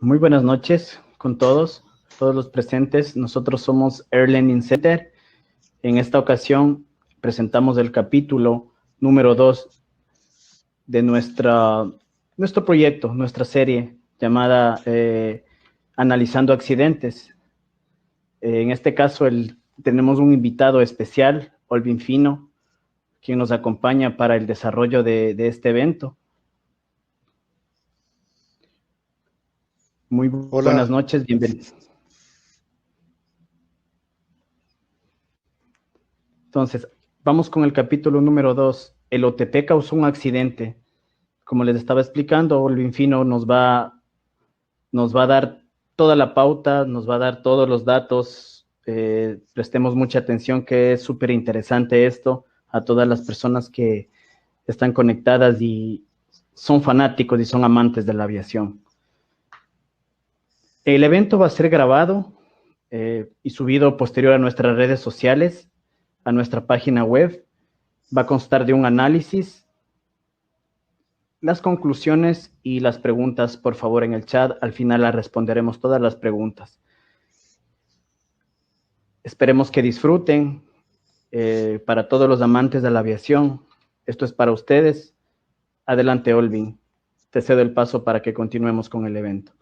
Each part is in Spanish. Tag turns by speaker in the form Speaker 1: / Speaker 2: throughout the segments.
Speaker 1: Muy buenas noches con todos los presentes. Nosotros somos Air Learning Center. En esta ocasión presentamos el capítulo número 2 de nuestro proyecto, nuestra serie llamada Analizando Accidentes. En este caso tenemos un invitado especial, Olvin Fino, quien nos acompaña para el desarrollo de este evento. Muy buenas
Speaker 2: Hola.
Speaker 1: noches, bienvenido. Entonces, vamos con el capítulo número 2. El OTP causó un accidente. Como les estaba explicando, Olvin Fino nos va a dar toda la pauta, nos va a dar todos los datos. Prestemos mucha atención, que es súper interesante esto, a todas las personas que están conectadas y son fanáticos y son amantes de la aviación. El evento va a ser grabado y subido posterior a nuestras redes sociales, a nuestra página web. Va a constar de un análisis, las conclusiones y las preguntas, por favor, en el chat. Al final las responderemos todas las preguntas. Esperemos que disfruten. Para todos los amantes de la aviación, esto es para ustedes. Adelante, Olvin. Te cedo el paso para que continuemos con el evento.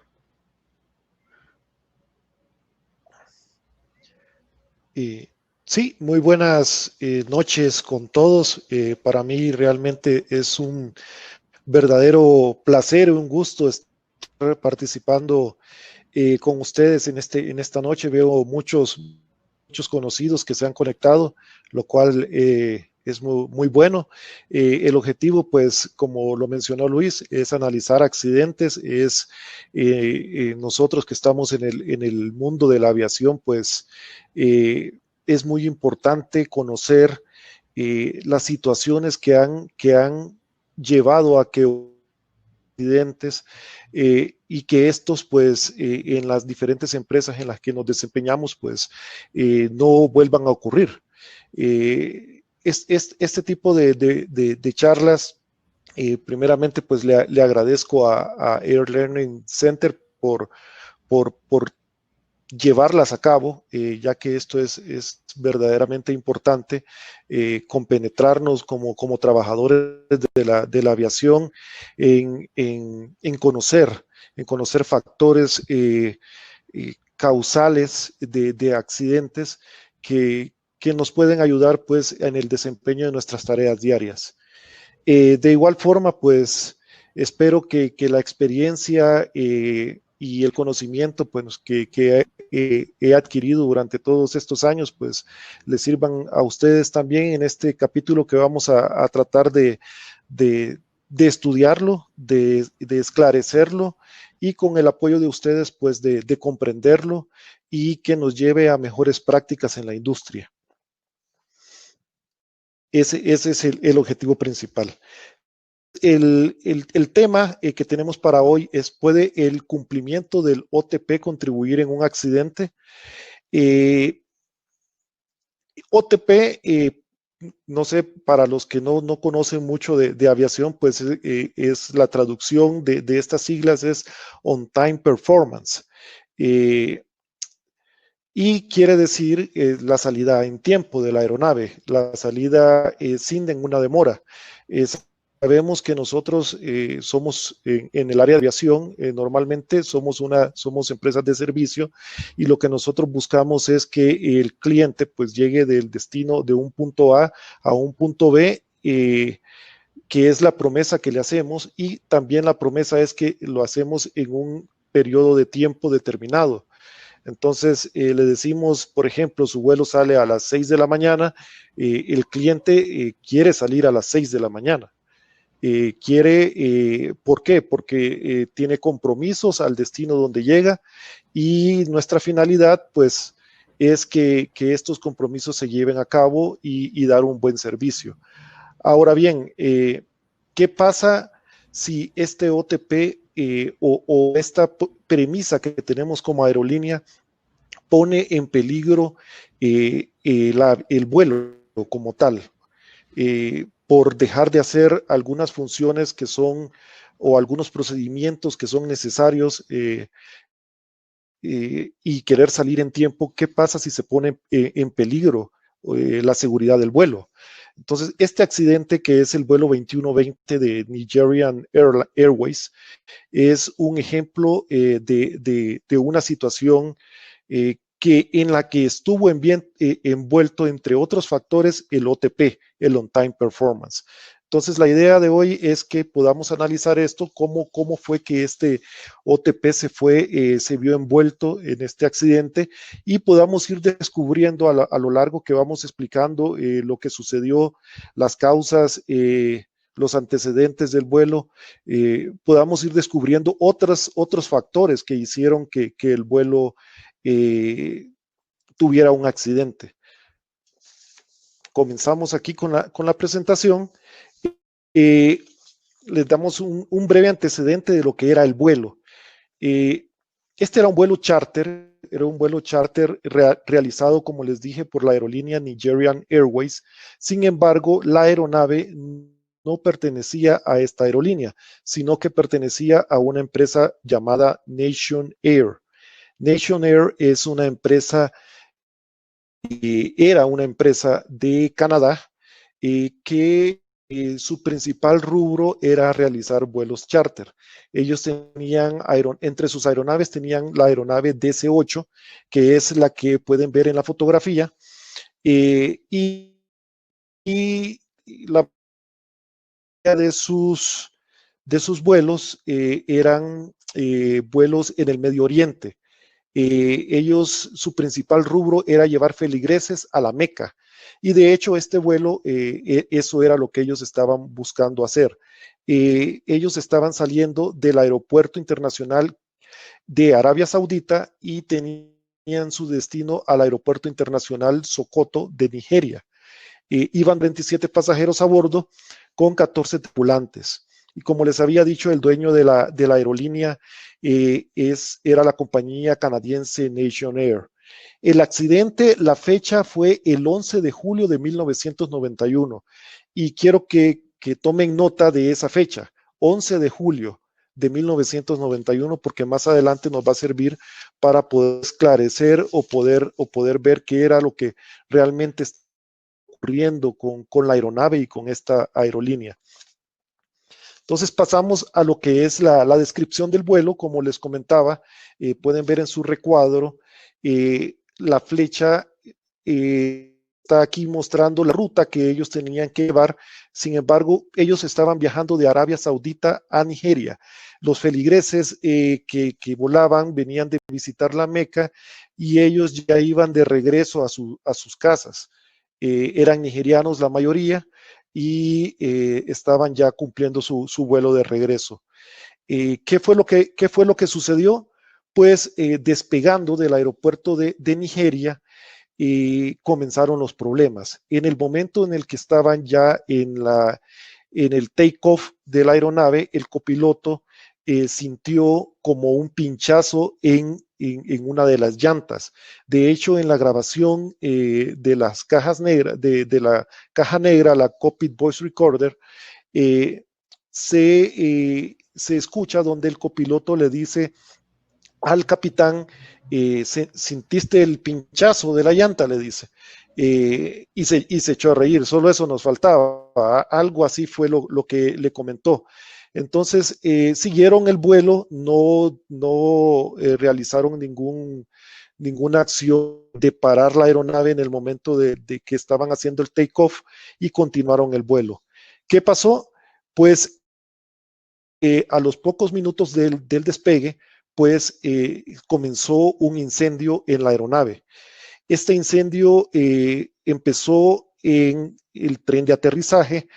Speaker 2: Sí, muy buenas noches con todos. Para mí realmente es un verdadero placer, un gusto estar participando con ustedes en esta noche. Veo muchos conocidos que se han conectado, lo cual es muy bueno. El objetivo, pues, como lo mencionó Luis, es analizar accidentes. Nosotros que estamos en el mundo de la aviación, pues, es muy importante conocer las situaciones que han llevado a que accidentes y que estos, pues, en las diferentes empresas en las que nos desempeñamos, pues, no vuelvan a ocurrir. Este tipo de charlas, primeramente, pues, le agradezco a Air Learning Center por llevarlas a cabo, ya que esto es verdaderamente importante, compenetrarnos como trabajadores de la aviación en conocer factores causales de accidentes que nos pueden ayudar, pues, en el desempeño de nuestras tareas diarias. De igual forma, pues, espero que la experiencia y el conocimiento, pues, que he adquirido durante todos estos años, pues, les sirvan a ustedes también en este capítulo que vamos a tratar de estudiarlo, de esclarecerlo, y con el apoyo de ustedes, pues, de comprenderlo y que nos lleve a mejores prácticas en la industria. Ese es el objetivo principal. El tema que tenemos para hoy es: ¿puede el cumplimiento del OTP contribuir en un accidente? OTP, no sé, para los que no conocen mucho de aviación, pues es la traducción de estas siglas, es On Time Performance. Y quiere decir la salida en tiempo de la aeronave, la salida sin ninguna demora. Sabemos que nosotros somos en el área de aviación, normalmente somos empresas de servicio, y lo que nosotros buscamos es que el cliente, pues, llegue del destino de un punto A un punto B, que es la promesa que le hacemos, y también la promesa es que lo hacemos en un periodo de tiempo determinado. Entonces, le decimos, por ejemplo, su vuelo sale a las 6 de la mañana, el cliente quiere salir a las 6 de la mañana. ¿Por qué? Porque tiene compromisos al destino donde llega, y nuestra finalidad, pues, es que estos compromisos se lleven a cabo y dar un buen servicio. Ahora bien, ¿qué pasa si este OTP o esta premisa que tenemos como aerolínea pone en peligro el vuelo como tal, por dejar de hacer algunas funciones que son o algunos procedimientos que son necesarios y querer salir en tiempo, ¿qué pasa si se pone en peligro la seguridad del vuelo? Entonces, este accidente, que es el vuelo 2120 de Nigerian Airways, es un ejemplo de una situación en la que estuvo envuelto, entre otros factores, el OTP, el On-Time Performance. Entonces, la idea de hoy es que podamos analizar esto, cómo fue que este OTP se vio envuelto en este accidente, y podamos ir descubriendo a lo largo que vamos explicando lo que sucedió, las causas, los antecedentes del vuelo, podamos ir descubriendo otros factores que hicieron que el vuelo tuviera un accidente. Comenzamos aquí con la presentación. Les damos un breve antecedente de lo que era el vuelo. Este era un vuelo charter, realizado, como les dije, por la aerolínea Nigerian Airways. Sin embargo, la aeronave no pertenecía a esta aerolínea, sino que pertenecía a una empresa llamada Nation Air. Nation Air es una empresa, era una empresa de Canadá que su principal rubro era realizar vuelos charter. Ellos tenían, entre sus aeronaves tenían la aeronave DC-8, que es la que pueden ver en la fotografía, y la de sus vuelos eran vuelos en el Medio Oriente. Su principal rubro era llevar feligreses a la Meca, y de hecho este vuelo, eso era lo que ellos estaban buscando hacer. Ellos estaban saliendo del aeropuerto internacional de Arabia Saudita y tenían su destino al aeropuerto internacional Sokoto de Nigeria. Iban 27 pasajeros a bordo con 14 tripulantes. Y como les había dicho, el dueño de la aerolínea era la compañía canadiense Nation Air. El accidente, la fecha fue el 11 de julio de 1991, y quiero que tomen nota de esa fecha, 11 de julio de 1991, porque más adelante nos va a servir para poder esclarecer o poder ver qué era lo que realmente está ocurriendo con la aeronave y con esta aerolínea. Entonces pasamos a lo que es la descripción del vuelo. Como les comentaba, pueden ver en su recuadro, la flecha está aquí mostrando la ruta que ellos tenían que llevar. Sin embargo, ellos estaban viajando de Arabia Saudita a Nigeria. Los feligreses que volaban venían de visitar la Meca, y ellos ya iban de regreso a sus casas. Eran nigerianos la mayoría, y estaban ya cumpliendo su vuelo de regreso. ¿Qué fue lo que sucedió? Pues despegando del aeropuerto de Nigeria, comenzaron los problemas. En el momento en el que estaban ya en el take-off de la aeronave, el copiloto sintió como un pinchazo en una de las llantas. De hecho, en la grabación de las cajas negras, de la caja negra, la Cockpit Voice Recorder, se escucha donde el copiloto le dice al capitán: ¿sintiste el pinchazo de la llanta?, le dice. Y se echó a reír. Solo eso nos faltaba. Algo así fue lo que le comentó. Entonces siguieron el vuelo, no realizaron ninguna acción de parar la aeronave en el momento de que estaban haciendo el take-off, y continuaron el vuelo. ¿Qué pasó? Pues a los pocos minutos del despegue, pues comenzó un incendio en la aeronave. Este incendio empezó en el tren de aterrizaje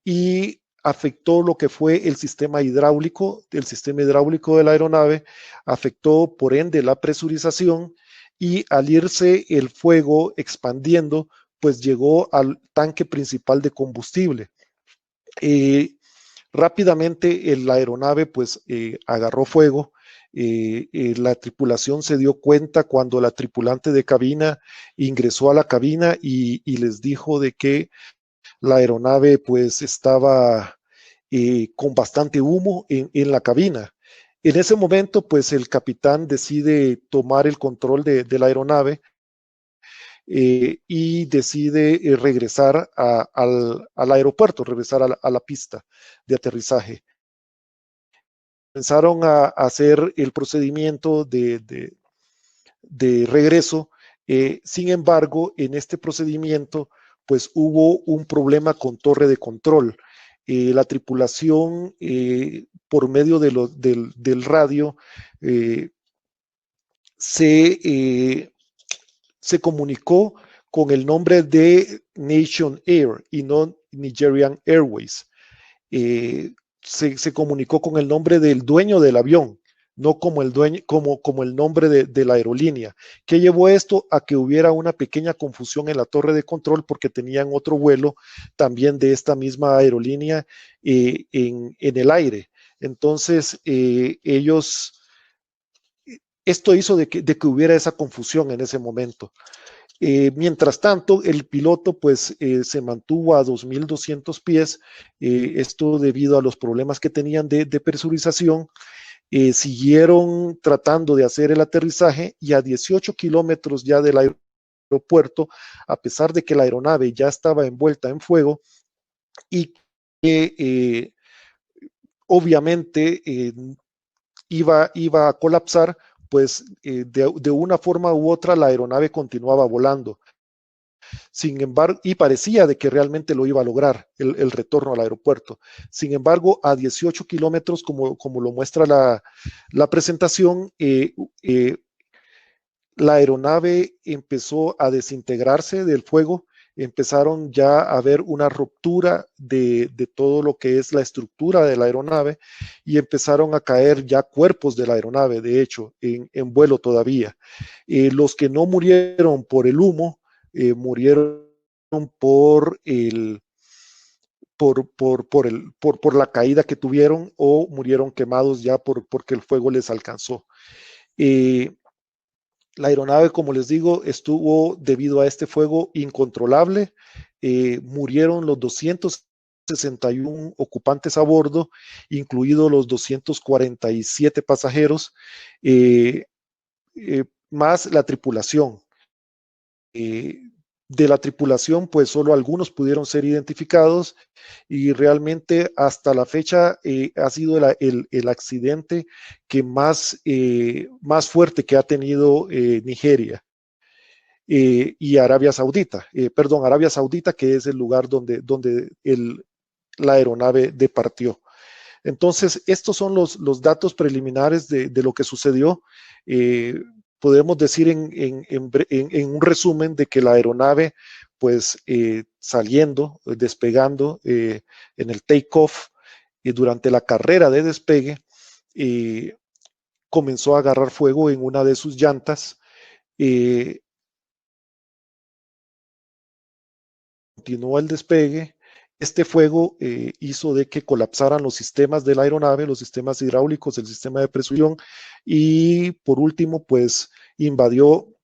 Speaker 2: y afectó lo que fue el sistema hidráulico de la aeronave, afectó por ende la presurización, y al irse el fuego expandiendo, pues llegó al tanque principal de combustible. Rápidamente la aeronave pues agarró fuego. La tripulación se dio cuenta cuando la tripulante de cabina ingresó a la cabina y les dijo de que la aeronave pues estaba con bastante humo en la cabina. En ese momento, pues el capitán decide tomar el control de la aeronave y decide regresar al aeropuerto, regresar a la pista de aterrizaje. Comenzaron a hacer el procedimiento de regreso. Sin embargo, en este procedimiento, pues hubo un problema con torre de control. La tripulación, por medio del radio, se comunicó con el nombre de Nation Air y no Nigerian Airways. Se comunicó con el nombre del dueño del avión, no como el dueño, como el nombre de la aerolínea, que llevó esto a que hubiera una pequeña confusión en la torre de control porque tenían otro vuelo también de esta misma aerolínea en el aire. Entonces, esto hizo de que hubiera esa confusión en ese momento. Mientras tanto, el piloto pues se mantuvo a 2.200 pies, esto debido a los problemas que tenían de presurización. Siguieron tratando de hacer el aterrizaje y a 18 kilómetros ya del aeropuerto, a pesar de que la aeronave ya estaba envuelta en fuego y que obviamente iba a colapsar, pues de una forma u otra la aeronave continuaba volando. Sin embargo, y parecía de que realmente lo iba a lograr el retorno al aeropuerto. Sin embargo, a 18 kilómetros, como lo muestra la presentación, la aeronave empezó a desintegrarse del fuego, empezaron ya a haber una ruptura de todo lo que es la estructura de la aeronave y empezaron a caer ya cuerpos de la aeronave, de hecho, en vuelo todavía. Los que no murieron por el humo, murieron por la caída que tuvieron o murieron quemados ya porque el fuego les alcanzó. La aeronave, como les digo, estuvo debido a este fuego incontrolable. Murieron los 261 ocupantes a bordo, incluidos los 247 pasajeros, más la tripulación. De la tripulación, pues solo algunos pudieron ser identificados y realmente hasta la fecha ha sido el accidente que más fuerte que ha tenido Nigeria y Arabia Saudita, Arabia Saudita, que es el lugar donde la aeronave departió. Entonces, estos son los datos preliminares de lo que sucedió. Podemos decir en un resumen de que la aeronave, pues saliendo, despegando en el take-off, durante la carrera de despegue, comenzó a agarrar fuego en una de sus llantas. Continuó el despegue. Este fuego hizo de que colapsaran los sistemas de la aeronave, los sistemas hidráulicos, el sistema de presión y por último, pues invadió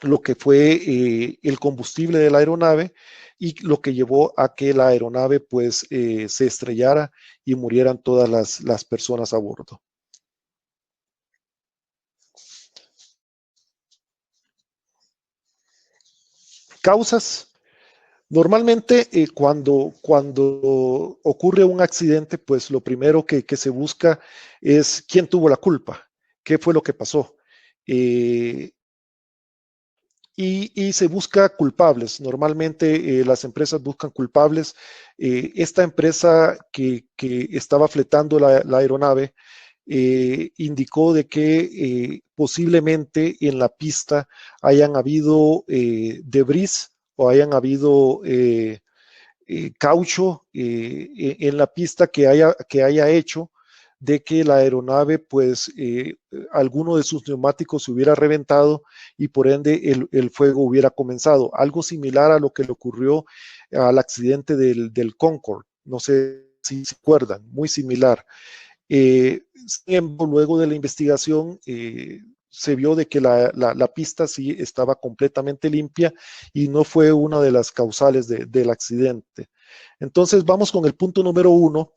Speaker 2: lo que fue el combustible de la aeronave y lo que llevó a que la aeronave pues se estrellara y murieran todas las personas a bordo. Causas. Normalmente cuando ocurre un accidente, pues lo primero que se busca es quién tuvo la culpa, qué fue lo que pasó. Y se busca culpables. Normalmente las empresas buscan culpables. Esta empresa que estaba fletando la aeronave indicó de que posiblemente en la pista hayan habido debris o hayan habido caucho en la pista que haya hecho de que la aeronave, pues, alguno de sus neumáticos se hubiera reventado y por ende el fuego hubiera comenzado. Algo similar a lo que le ocurrió al accidente del Concorde. No sé si se acuerdan, muy similar. Luego de la investigación, se vio de que la pista sí estaba completamente limpia y no fue una de las causales del accidente. Entonces vamos con el punto número 1,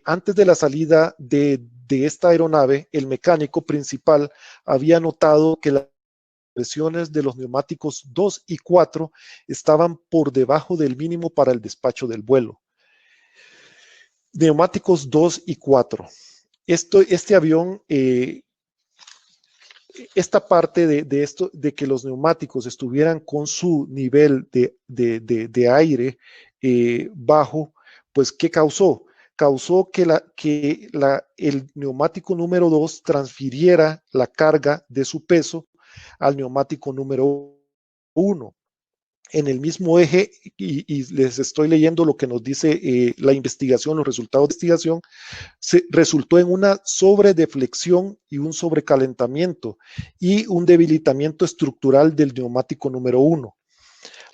Speaker 2: antes de la salida de esta aeronave, el mecánico principal había notado que las presiones de los neumáticos 2 y 4 estaban por debajo del mínimo para el despacho del vuelo. Neumáticos 2 y 4. Este avión, esta parte de esto, de que los neumáticos estuvieran con su nivel de aire bajo, pues ¿qué causó? Causó que el neumático número 2 transfiriera la carga de su peso al neumático número 1 en el mismo eje, y les estoy leyendo lo que nos dice la investigación, los resultados de investigación, resultó en una sobredeflexión y un sobrecalentamiento y un debilitamiento estructural del neumático número 1.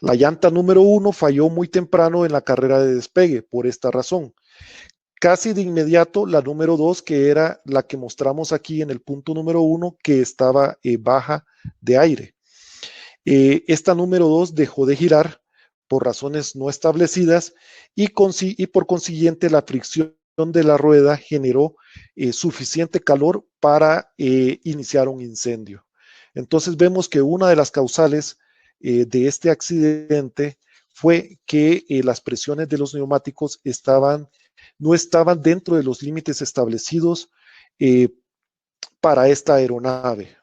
Speaker 2: La llanta número 1 falló muy temprano en la carrera de despegue por esta razón. Casi de inmediato la número 2, que era la que mostramos aquí en el punto número 1, que estaba baja de aire. Esta número 2 dejó de girar por razones no establecidas y por consiguiente la fricción de la rueda generó suficiente calor para iniciar un incendio. Entonces vemos que una de las causales de este accidente fue que las presiones de los neumáticos no estaban dentro de los límites establecidos para esta aeronave.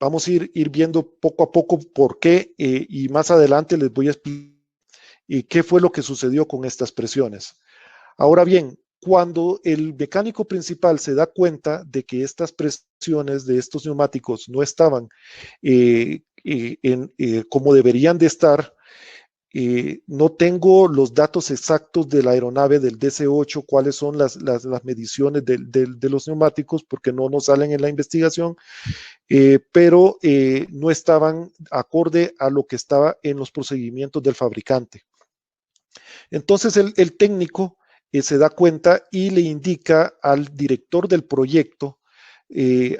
Speaker 2: Vamos a ir viendo poco a poco por qué y más adelante les voy a explicar qué fue lo que sucedió con estas presiones. Ahora bien, cuando el mecánico principal se da cuenta de que estas presiones de estos neumáticos no estaban como deberían de estar, no tengo los datos exactos de la aeronave del DC-8, cuáles son las mediciones de los neumáticos, porque no nos salen en la investigación, pero no estaban acorde a lo que estaba en los procedimientos del fabricante. Entonces el técnico se da cuenta y le indica al director del proyecto del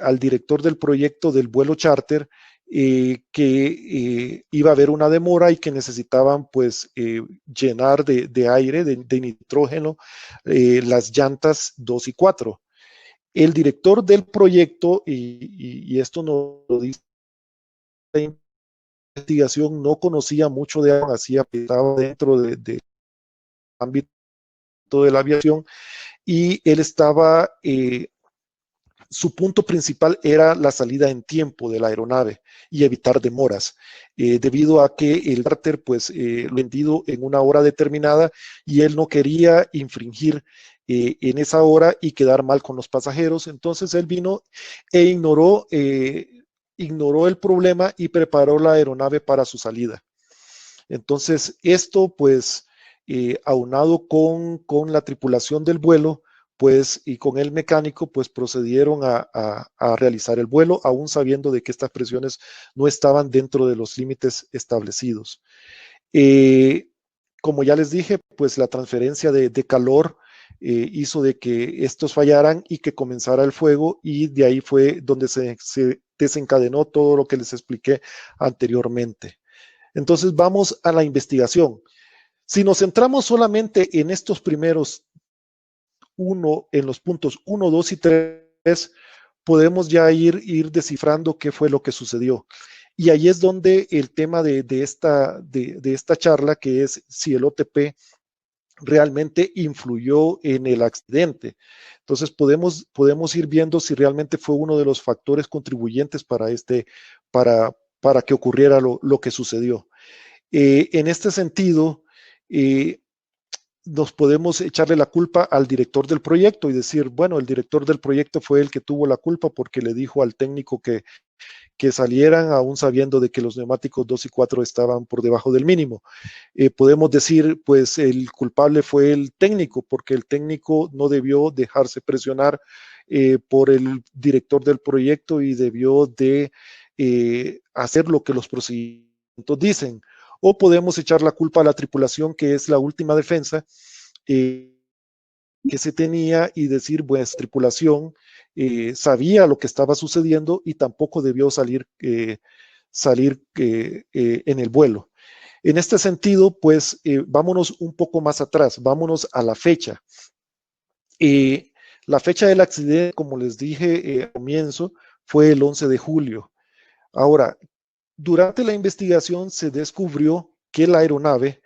Speaker 2: vuelo charter, que iba a haber una demora y que necesitaban pues llenar de aire, de nitrógeno, las llantas 2 y 4. El director del proyecto, y esto nos lo dice la investigación, no conocía mucho de aviación, estaba dentro del ámbito de la aviación, y él estaba su punto principal era la salida en tiempo de la aeronave y evitar demoras, debido a que el charter pues vendido en una hora determinada y él no quería infringir en esa hora y quedar mal con los pasajeros. Entonces él vino e ignoró el problema y preparó la aeronave para su salida. Entonces esto pues aunado con la tripulación del vuelo, pues, y con el mecánico, pues procedieron a realizar el vuelo, aún sabiendo de que estas presiones no estaban dentro de los límites establecidos. Como ya les dije, pues la transferencia de calor hizo de que estos fallaran y que comenzara el fuego, y de ahí fue donde se desencadenó todo lo que les expliqué anteriormente. Entonces vamos a la investigación. Si nos centramos solamente en estos primeros en los puntos 1, 2 y 3, podemos ya ir descifrando qué fue lo que sucedió. Y ahí es donde el tema de esta charla, que es si el OTP realmente influyó en el accidente. Entonces podemos ir viendo si realmente fue uno de los factores contribuyentes para que ocurriera lo que sucedió. En este sentido, nos podemos echarle la culpa al director del proyecto y decir, bueno, el director del proyecto fue el que tuvo la culpa porque le dijo al técnico que salieran, aún sabiendo de que los neumáticos 2 y 4 estaban por debajo del mínimo. Podemos decir, pues el culpable fue el técnico, porque el técnico no debió dejarse presionar por el director del proyecto y debió de hacer lo que los procedimientos dicen. O podemos echar la culpa a la tripulación, que es la última defensa que se tenía, y decir, pues tripulación sabía lo que estaba sucediendo y tampoco debió salir en el vuelo. En este sentido, pues vámonos un poco más atrás, vámonos a la fecha. La fecha del accidente, como les dije al comienzo, fue el 11 de julio. Ahora, durante la investigación se descubrió que la aeronave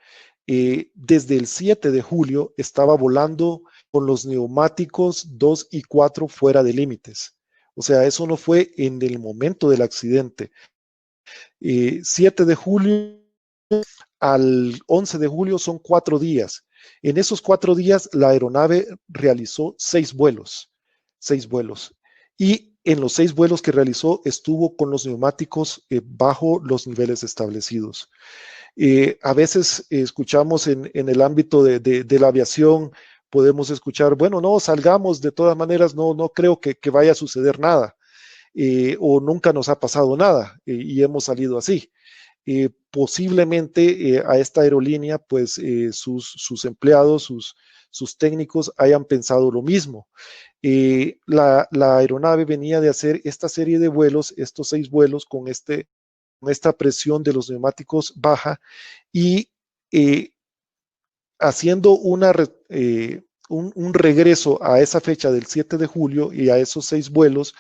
Speaker 2: desde el 7 de julio estaba volando con los neumáticos 2 y 4 fuera de límites. O sea, eso no fue en el momento del accidente. 7 de julio al 11 de julio son 4 días. En esos 4 días la aeronave realizó 6 vuelos. 6 vuelos. Y en los 6 vuelos que realizó estuvo con los neumáticos bajo los niveles establecidos. A veces escuchamos en el ámbito de la aviación, podemos escuchar, bueno, no, salgamos, de todas maneras, no creo que vaya a suceder nada, o nunca nos ha pasado nada, y hemos salido así. Posiblemente a esta aerolínea, pues sus empleados, sus técnicos hayan pensado lo mismo. La aeronave venía de hacer esta serie de vuelos, estos 6 vuelos con esta presión de los neumáticos baja, y haciendo un regreso a esa fecha del 7 de julio y a esos 6 vuelos.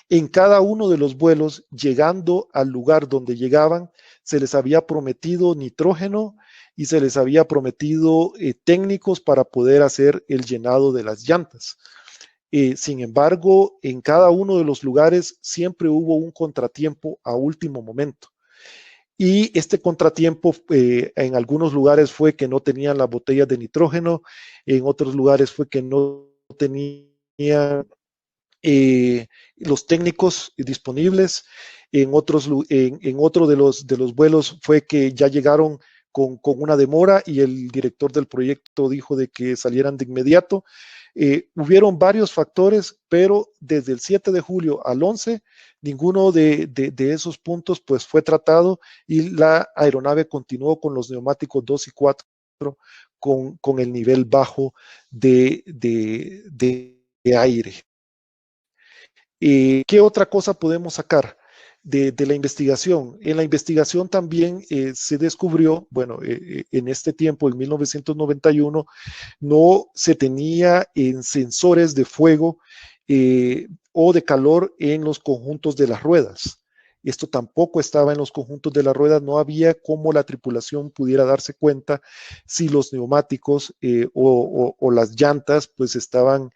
Speaker 2: En cada uno de los vuelos, llegando al lugar donde llegaban, se les había prometido nitrógeno y se les había prometido técnicos para poder hacer el llenado de las llantas. Sin embargo, en cada uno de los lugares siempre hubo un contratiempo a último momento. Y este contratiempo en algunos lugares fue que no tenían las botellas de nitrógeno, en otros lugares fue que no tenían los técnicos disponibles, en otro de los vuelos fue que ya llegaron con una demora y el director del proyecto dijo de que salieran de inmediato. Hubieron varios factores, pero desde el 7 de julio al 11, ninguno de esos puntos pues fue tratado y la aeronave continuó con los neumáticos 2 y 4 con el nivel bajo de aire. ¿Qué otra cosa podemos sacar de la investigación? En la investigación también se descubrió, bueno, en este tiempo, en 1991, no se tenía en sensores de fuego o de calor en los conjuntos de las ruedas. Esto tampoco estaba en los conjuntos de las ruedas, no había cómo la tripulación pudiera darse cuenta si los neumáticos o las llantas pues estaban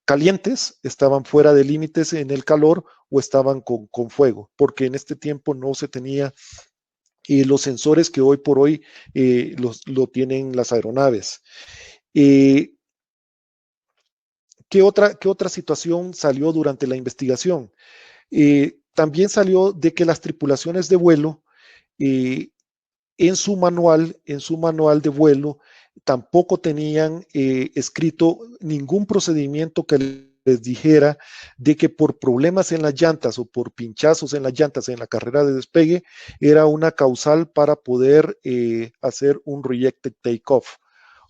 Speaker 2: calientes, estaban fuera de límites en el calor o estaban con fuego, porque en este tiempo no se tenía los sensores que hoy por hoy lo tienen las aeronaves. ¿Qué otra situación salió durante la investigación? También salió de que las tripulaciones de vuelo, en su manual de vuelo, tampoco tenían escrito ningún procedimiento que les dijera de que por problemas en las llantas o por pinchazos en las llantas en la carrera de despegue era una causal para poder hacer un rejected takeoff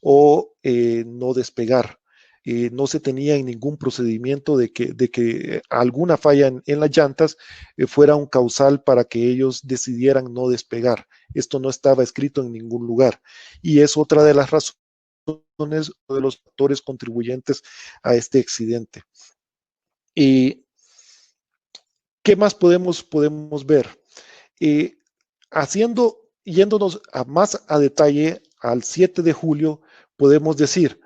Speaker 2: o no despegar. No se tenía en ningún procedimiento de que alguna falla en las llantas fuera un causal para que ellos decidieran no despegar. Esto no estaba escrito en ningún lugar. Y es otra de las razones, de los factores contribuyentes a este accidente. ¿Qué más podemos ver? Yéndonos más a detalle al 7 de julio, podemos decir,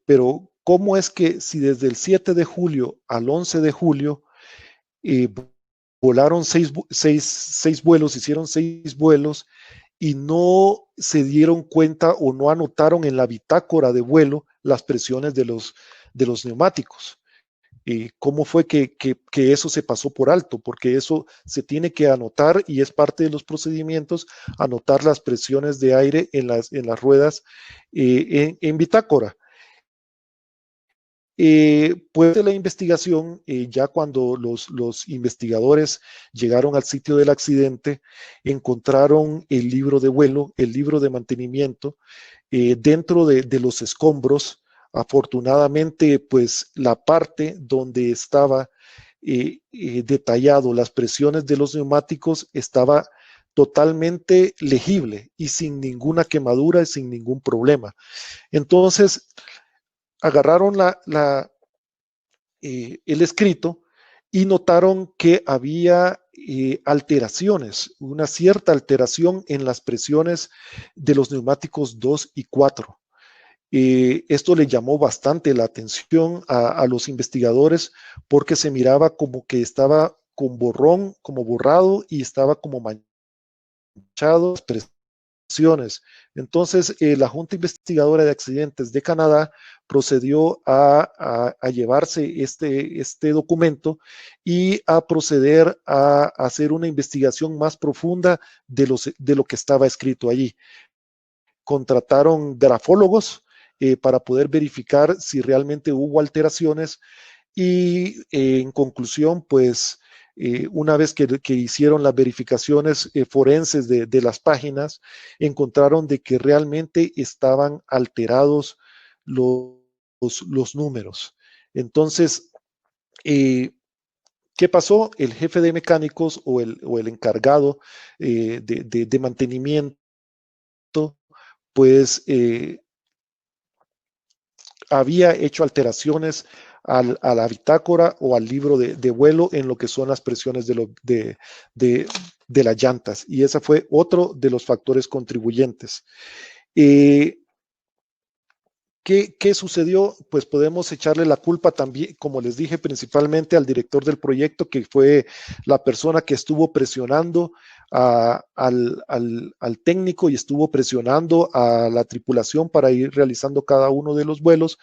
Speaker 2: pero ¿cómo es que si desde el 7 de julio al 11 de julio volaron 6 vuelos, hicieron 6 vuelos y no se dieron cuenta o no anotaron en la bitácora de vuelo las presiones de los neumáticos? ¿Cómo fue que eso se pasó por alto? Porque eso se tiene que anotar y es parte de los procedimientos, anotar las presiones de aire en las ruedas en bitácora. Pues de la investigación, ya cuando los investigadores llegaron al sitio del accidente, encontraron el libro de vuelo, el libro de mantenimiento, dentro de los escombros. Afortunadamente, pues la parte donde estaba detallado las presiones de los neumáticos estaba totalmente legible y sin ninguna quemadura y sin ningún problema. Entonces, agarraron el escrito y notaron que había alteraciones, una cierta alteración en las presiones de los neumáticos 2 y 4. Esto le llamó bastante la atención a los investigadores porque se miraba como que estaba con borrón, como borrado, y estaba como manchado presiones. Entonces, la Junta Investigadora de Accidentes de Canadá procedió a llevarse este documento y a proceder a hacer una investigación más profunda de lo que estaba escrito allí. Contrataron grafólogos para poder verificar si realmente hubo alteraciones y en conclusión, pues una vez que hicieron las verificaciones forenses de las páginas, encontraron de que realmente estaban alterados los números. Entonces, ¿qué pasó? El jefe de mecánicos o el encargado de mantenimiento, pues había hecho alteraciones a la bitácora o al libro de vuelo en lo que son las presiones de las llantas. Y ese fue otro de los factores contribuyentes. ¿Qué sucedió? Pues podemos echarle la culpa también, como les dije, principalmente al director del proyecto, que fue la persona que estuvo presionando al técnico y estuvo presionando a la tripulación para ir realizando cada uno de los vuelos,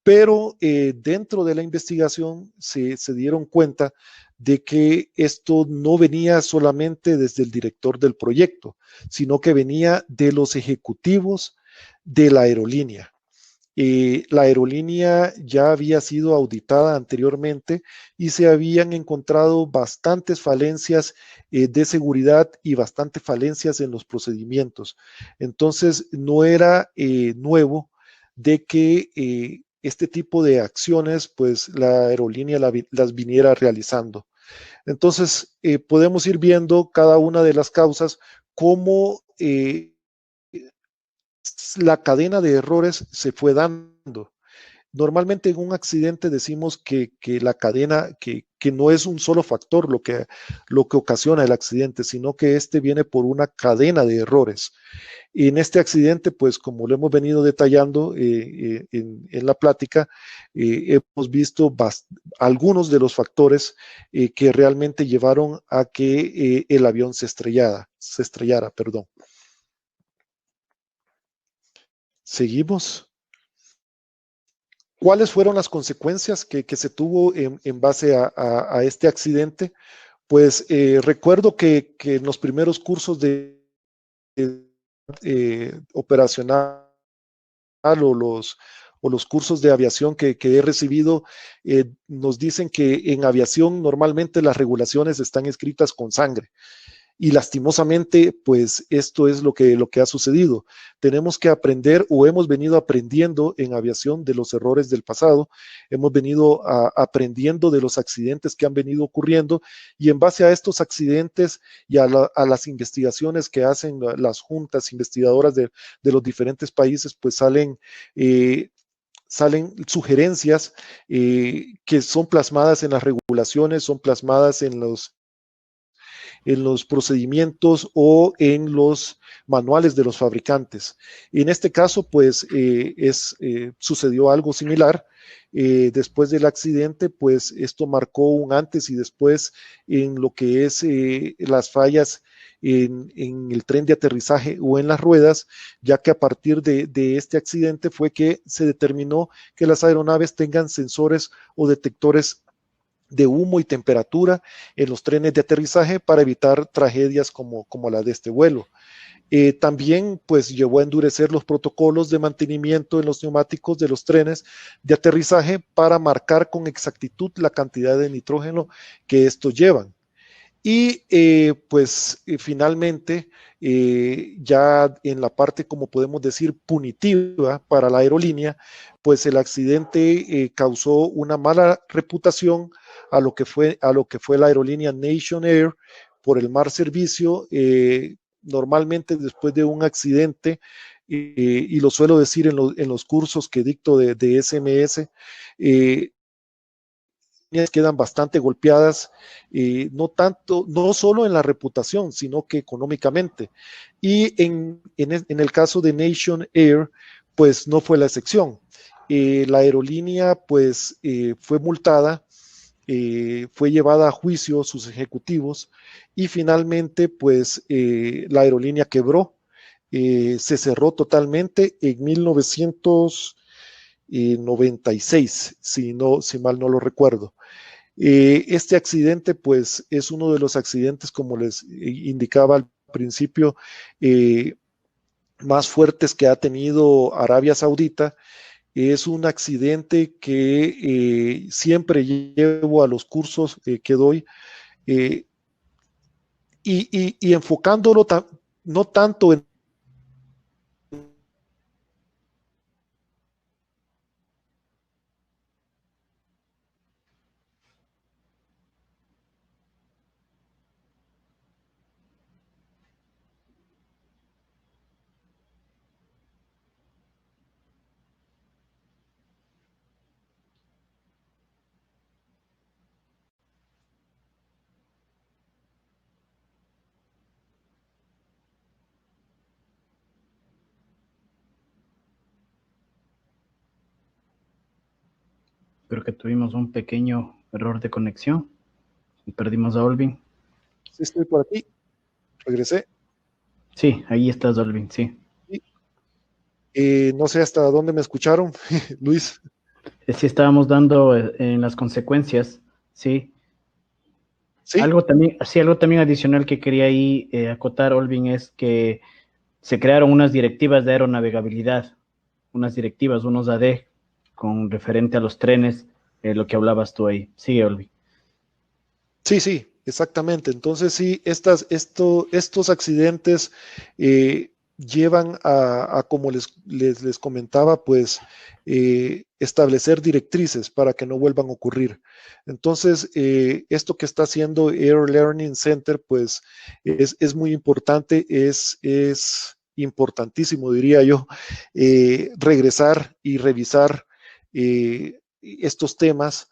Speaker 2: pero dentro de la investigación se dieron cuenta de que esto no venía solamente desde el director del proyecto, sino que venía de los ejecutivos de la aerolínea. La aerolínea ya había sido auditada anteriormente y se habían encontrado bastantes falencias de seguridad y bastantes falencias en los procedimientos. Entonces, no era nuevo de que este tipo de acciones, pues la aerolínea las viniera realizando. Entonces, podemos ir viendo cada una de las causas, cómo la cadena de errores se fue dando. Normalmente en un accidente decimos que la cadena, que no es un solo factor lo que ocasiona el accidente, sino que este viene por una cadena de errores. Y en este accidente, pues como lo hemos venido detallando en la plática, hemos visto algunos de los factores que realmente llevaron a que el avión se estrellara, perdón. Seguimos. ¿Cuáles fueron las consecuencias que se tuvo en base a este accidente? Pues recuerdo que en los primeros cursos de operacional o los cursos de aviación que he recibido, nos dicen que en aviación normalmente las regulaciones están escritas con sangre. Y lastimosamente, pues esto es lo que ha sucedido. Tenemos que aprender, o hemos venido aprendiendo en aviación de los errores del pasado, hemos venido aprendiendo de los accidentes que han venido ocurriendo, y en base a estos accidentes y a las investigaciones que hacen las juntas investigadoras de los diferentes países, pues salen sugerencias que son plasmadas en las regulaciones, son plasmadas en los procedimientos o en los manuales de los fabricantes. En este caso, pues sucedió algo similar. Después del accidente, pues esto marcó un antes y después en lo que es las fallas en el tren de aterrizaje o en las ruedas, ya que a partir de este accidente fue que se determinó que las aeronaves tengan sensores o detectores de humo y temperatura en los trenes de aterrizaje para evitar tragedias como la de este vuelo. También pues llevó a endurecer los protocolos de mantenimiento en los neumáticos de los trenes de aterrizaje para marcar con exactitud la cantidad de nitrógeno que estos llevan. Y finalmente, ya en la parte, como podemos decir, punitiva para la aerolínea, pues el accidente causó una mala reputación a lo que fue la aerolínea Nation Air por el mal servicio. Normalmente después de un accidente, y lo suelo decir en los cursos que dicto de SMS, quedan bastante golpeadas, no solo en la reputación, sino que económicamente. Y en el caso de Nation Air, pues no fue la excepción. La aerolínea pues fue multada, fue llevada a juicio sus ejecutivos y finalmente pues la aerolínea quebró, se cerró totalmente en 1996, si mal no lo recuerdo. Este accidente, pues, es uno de los accidentes, como les indicaba al principio, más fuertes que ha tenido Arabia Saudita. Es un accidente que siempre llevo a los cursos que doy y enfocándolo no tanto en
Speaker 1: Creo que tuvimos un pequeño error de conexión y perdimos a Olvin.
Speaker 2: Sí, estoy por aquí, regresé.
Speaker 1: Sí, ahí estás, Olvin, sí.
Speaker 2: No sé hasta dónde me escucharon, Luis.
Speaker 1: Sí, estábamos dando en las consecuencias, sí.
Speaker 2: Sí,
Speaker 1: Algo también adicional que quería ahí acotar, Olvin, es que se crearon unas directivas de aeronavegabilidad, unas directivas, unos AD, con referente a los trenes, lo que hablabas tú ahí. Sigue, Olvin.
Speaker 2: sí, exactamente. Entonces sí, estos accidentes llevan como les comentaba, pues establecer directrices para que no vuelvan a ocurrir. Entonces, esto que está haciendo Air Learning Center, pues es muy importante, es importantísimo, diría yo, regresar y revisar estos temas.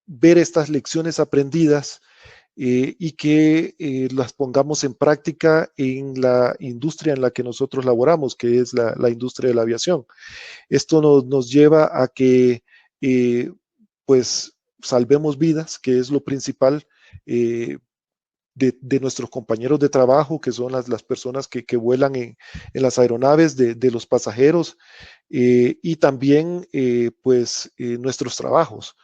Speaker 2: Ver estas lecciones aprendidas y que las pongamos en práctica en la industria en la que nosotros laboramos, que es la industria de la aviación. Esto nos lleva a que pues salvemos vidas, que es lo principal. De nuestros compañeros de trabajo, que son las personas que vuelan en las aeronaves, de los pasajeros y también pues nuestros trabajos.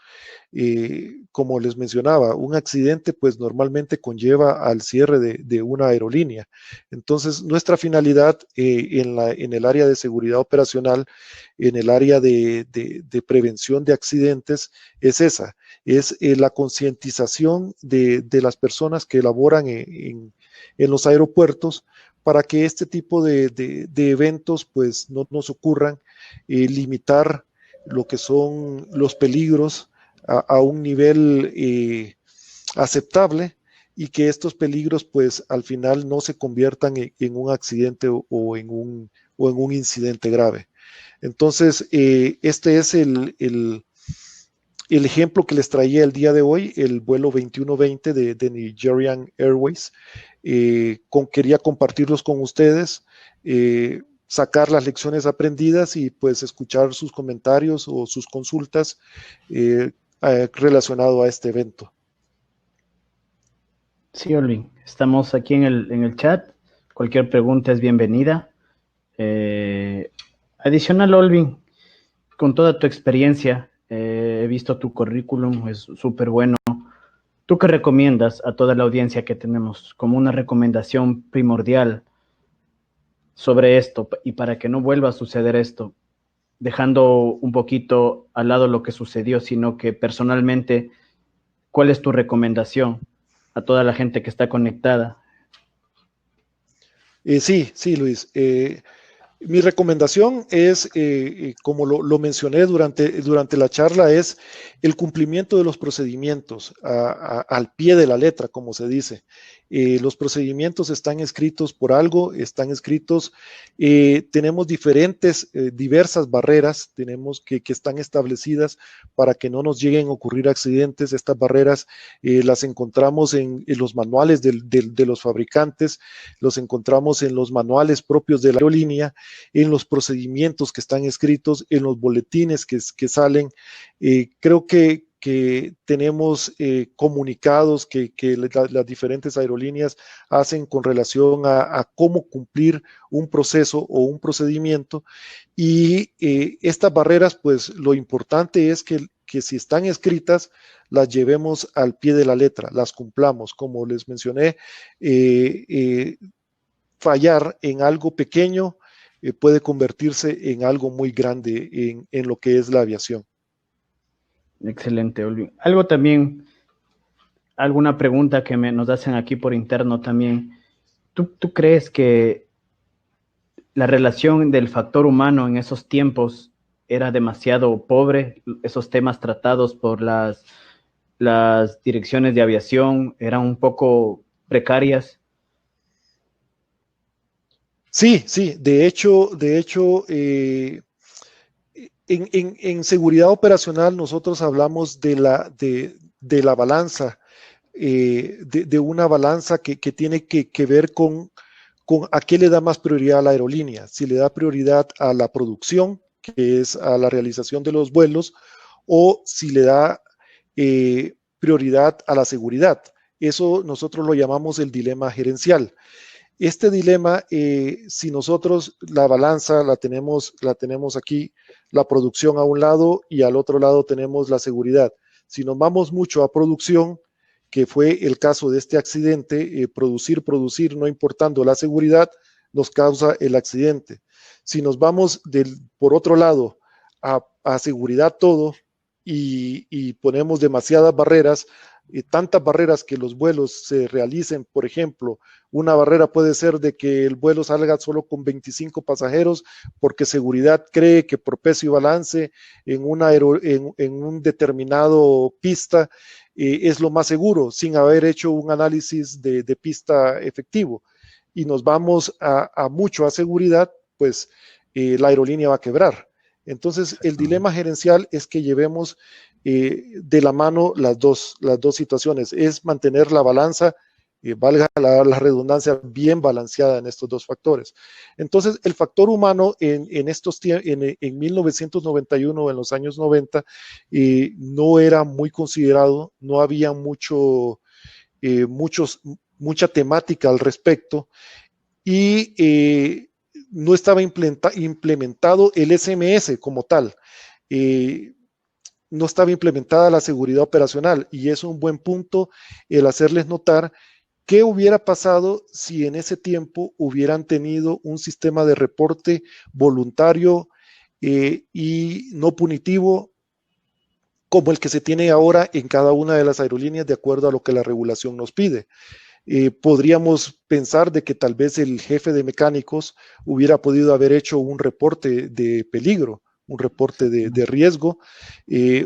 Speaker 2: Como les mencionaba, un accidente pues normalmente conlleva al cierre de una aerolínea. Entonces, nuestra finalidad en el área de seguridad operacional, en el área de prevención de accidentes, es esa, es la concientización de las personas que laboran en los aeropuertos para que este tipo de eventos pues no nos ocurran, limitar lo que son los peligros a un nivel aceptable y que estos peligros pues al final no se conviertan en un accidente o en un incidente grave. Entonces, este es el ejemplo que les traía el día de hoy, el vuelo 2120 de Nigerian Airways. Quería compartirlos con ustedes, sacar las lecciones aprendidas y pues escuchar sus comentarios o sus consultas relacionado a este evento.
Speaker 1: Sí, Olvin, estamos aquí en el chat. Cualquier pregunta es bienvenida. Adicional, Olvin, con toda tu experiencia, he visto tu currículum, es súper bueno. ¿Tú qué recomiendas a toda la audiencia que tenemos como una recomendación primordial sobre esto y para que no vuelva a suceder esto, dejando un poquito al lado lo que sucedió, sino que personalmente, ¿cuál es tu recomendación a toda la gente que está conectada?
Speaker 2: Sí, Luis. Mi recomendación es, como lo mencioné durante la charla, es el cumplimiento de los procedimientos al pie de la letra, como se dice. Los procedimientos están escritos por algo, están escritos, tenemos diversas barreras, tenemos que están establecidas para que no nos lleguen a ocurrir accidentes. Estas barreras las encontramos en los manuales de los fabricantes, los encontramos en los manuales propios de la aerolínea, en los procedimientos que están escritos, en los boletines que salen. Creo que tenemos comunicados que las diferentes aerolíneas hacen con relación a cómo cumplir un proceso o un procedimiento, y estas barreras, pues lo importante es que si están escritas, las llevemos al pie de la letra, las cumplamos. Como les mencioné, fallar en algo pequeño puede convertirse en algo muy grande en lo que es la aviación.
Speaker 1: Excelente, Olvin. Algo también, alguna pregunta que nos hacen aquí por interno también. ¿Tú crees que la relación del factor humano en esos tiempos era demasiado pobre? Esos temas tratados por las direcciones de aviación eran un poco precarias.
Speaker 2: Sí, de hecho, en seguridad operacional nosotros hablamos de la balanza, de una balanza que tiene que ver con a qué le da más prioridad a la aerolínea, si le da prioridad a la producción, que es a la realización de los vuelos, o si le da prioridad a la seguridad. Eso nosotros lo llamamos el dilema gerencial. Este dilema, si nosotros la balanza la tenemos aquí, la producción a un lado y al otro lado tenemos la seguridad. Si nos vamos mucho a producción, que fue el caso de este accidente, producir, no importando la seguridad, nos causa el accidente. Si nos vamos por otro lado a seguridad todo y ponemos demasiadas barreras, tantas barreras que los vuelos se realicen. Por ejemplo, una barrera puede ser de que el vuelo salga solo con 25 pasajeros porque seguridad cree que por peso y balance en un determinado pista es lo más seguro, sin haber hecho un análisis de pista efectivo, y nos vamos mucho a seguridad, pues la aerolínea va a quebrar. Entonces, el dilema gerencial es que llevemos de la mano las dos situaciones, es mantener la balanza, valga la redundancia, bien balanceada en estos dos factores. Entonces, el factor humano en 1991, en los años 90, no era muy considerado, no había mucha temática al respecto, y no estaba implementado el SMS como tal. No estaba implementada la seguridad operacional, y es un buen punto el hacerles notar qué hubiera pasado si en ese tiempo hubieran tenido un sistema de reporte voluntario y no punitivo como el que se tiene ahora en cada una de las aerolíneas de acuerdo a lo que la regulación nos pide. Podríamos pensar de que tal vez el jefe de mecánicos hubiera podido haber hecho un reporte de peligro, un reporte de riesgo.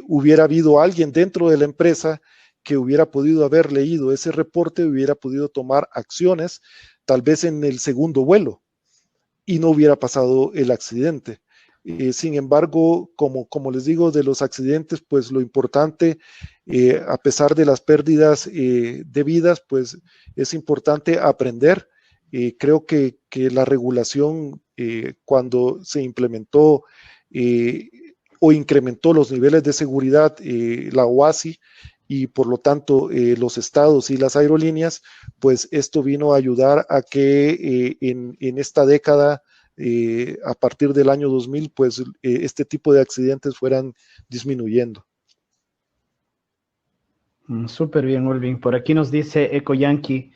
Speaker 2: Hubiera habido alguien dentro de la empresa que hubiera podido haber leído ese reporte, hubiera podido tomar acciones, tal vez en el segundo vuelo, y no hubiera pasado el accidente. Sin embargo, como les digo, de los accidentes, pues lo importante, a pesar de las pérdidas de vidas, pues es importante aprender. Creo que la regulación, cuando se implementó o incrementó los niveles de seguridad, la OASI, y por lo tanto los estados y las aerolíneas, pues esto vino a ayudar a que en esta década, a partir del año 2000, pues este tipo de accidentes fueran disminuyendo.
Speaker 1: Súper bien, Olvin. Por aquí nos dice Eco Yankee,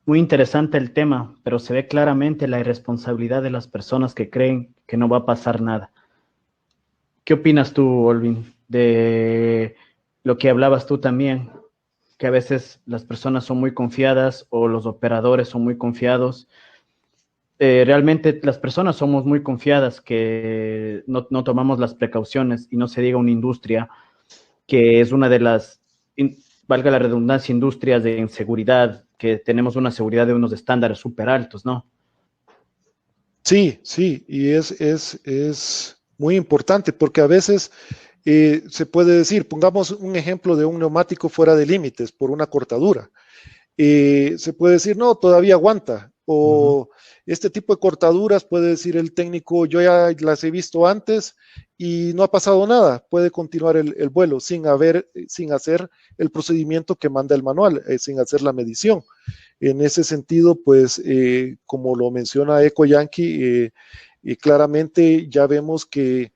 Speaker 1: muy interesante el tema, pero se ve claramente la irresponsabilidad de las personas que creen que no va a pasar nada. ¿Qué opinas tú, Olvin, de lo que hablabas tú también, que a veces las personas son muy confiadas o los operadores son muy confiados? Realmente las personas somos muy confiadas, que no tomamos las precauciones, y no se diga una industria que es una de las, valga la redundancia, industrias de inseguridad que tenemos una seguridad de unos estándares súper altos, ¿no?
Speaker 2: Sí, sí, y es muy importante porque a veces se puede decir, pongamos un ejemplo de un neumático fuera de límites por una cortadura. Se puede decir, no, todavía aguanta. O este tipo de cortaduras puede decir el técnico, yo ya las he visto antes y no ha pasado nada. Puede continuar el vuelo sin hacer el procedimiento que manda el manual, sin hacer la medición. En ese sentido, pues, como lo menciona Eco Yankee, claramente ya vemos que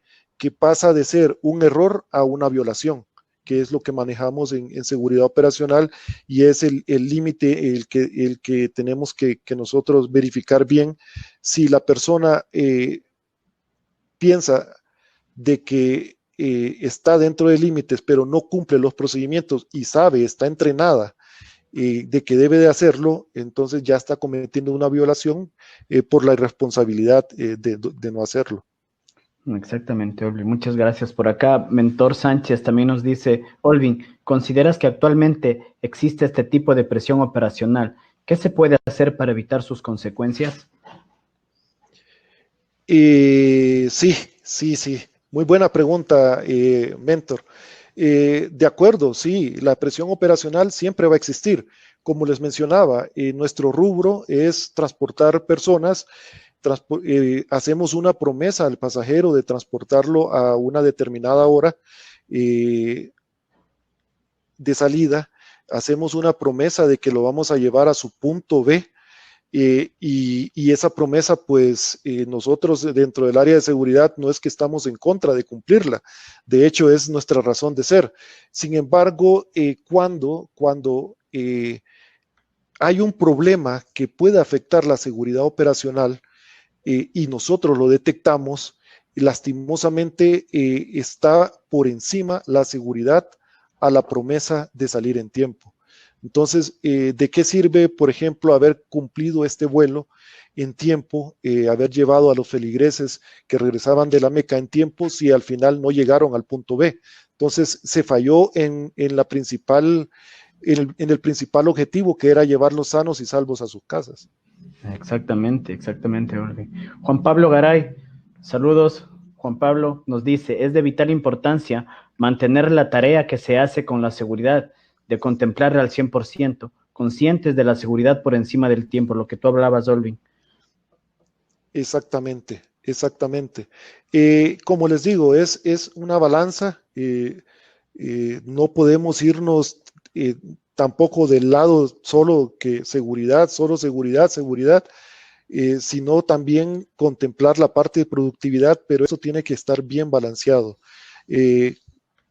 Speaker 2: pasa de ser un error a una violación, que es lo que manejamos en seguridad operacional y es el límite el que tenemos que nosotros verificar bien. Si la persona piensa de que está dentro de límites, pero no cumple los procedimientos y sabe, está entrenada de que debe de hacerlo, entonces ya está cometiendo una violación por la irresponsabilidad de no hacerlo.
Speaker 1: Exactamente, Olvin. Muchas gracias por acá. Mentor Sánchez también nos dice, Olvin, ¿consideras que actualmente existe este tipo de presión operacional? ¿Qué se puede hacer para evitar sus consecuencias?
Speaker 2: Sí. Muy buena pregunta, Mentor. De acuerdo, sí, la presión operacional siempre va a existir. Como les mencionaba, nuestro rubro es transportar personas. Hacemos una promesa al pasajero de transportarlo a una determinada hora de salida. Hacemos una promesa de que lo vamos a llevar a su punto B. Y esa promesa, pues nosotros dentro del área de seguridad no es que estamos en contra de cumplirla, de hecho es nuestra razón de ser. Sin embargo, cuando hay un problema que puede afectar la seguridad operacional y nosotros lo detectamos, lastimosamente está por encima la seguridad a la promesa de salir en tiempo. Entonces, ¿de qué sirve, por ejemplo, haber cumplido este vuelo en tiempo, haber llevado a los feligreses que regresaban de la Meca en tiempo si al final no llegaron al punto B? Entonces, se falló en el principal objetivo, que era llevarlos sanos y salvos a sus casas.
Speaker 1: Exactamente, Olvin. Juan Pablo Garay, saludos. Juan Pablo nos dice, es de vital importancia mantener la tarea que se hace con la seguridad, de contemplarla al 100%, conscientes de la seguridad por encima del tiempo, lo que tú hablabas, Olvin.
Speaker 2: Exactamente. Como les digo, es una balanza. No podemos irnos tampoco del lado solo que seguridad, sino también contemplar la parte de productividad, pero eso tiene que estar bien balanceado.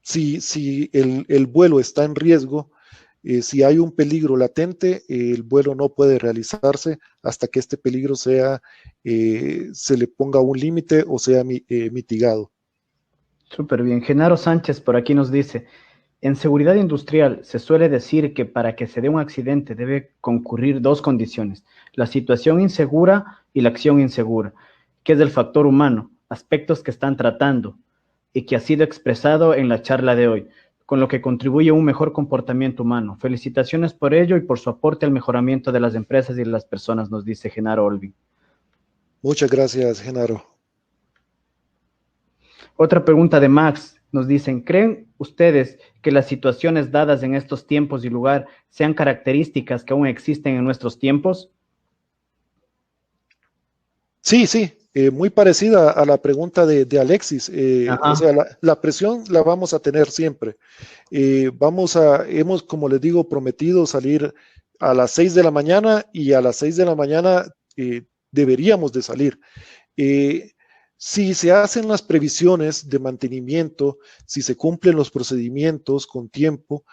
Speaker 2: Si el vuelo está en riesgo, si hay un peligro latente, el vuelo no puede realizarse hasta que este peligro se le ponga un límite o sea mitigado.
Speaker 1: Súper bien. Genaro Sánchez por aquí nos dice, en seguridad industrial se suele decir que para que se dé un accidente debe concurrir dos condiciones, la situación insegura y la acción insegura, que es del factor humano, aspectos que están tratando y que ha sido expresado en la charla de hoy, con lo que contribuye a un mejor comportamiento humano. Felicitaciones por ello y por su aporte al mejoramiento de las empresas y de las personas, nos dice Genaro Olvin.
Speaker 2: Muchas gracias, Genaro.
Speaker 1: Otra pregunta de Max. Nos dicen, ¿creen ustedes que las situaciones dadas en estos tiempos y lugar sean características que aún existen en nuestros tiempos?
Speaker 2: Sí, muy parecida a la pregunta de Alexis. O sea, la presión la vamos a tener siempre. Hemos, como les digo, prometido salir a las 6 de la mañana y a las 6 de la mañana deberíamos de salir. Si se hacen las previsiones de mantenimiento, si se cumplen los procedimientos con tiempo,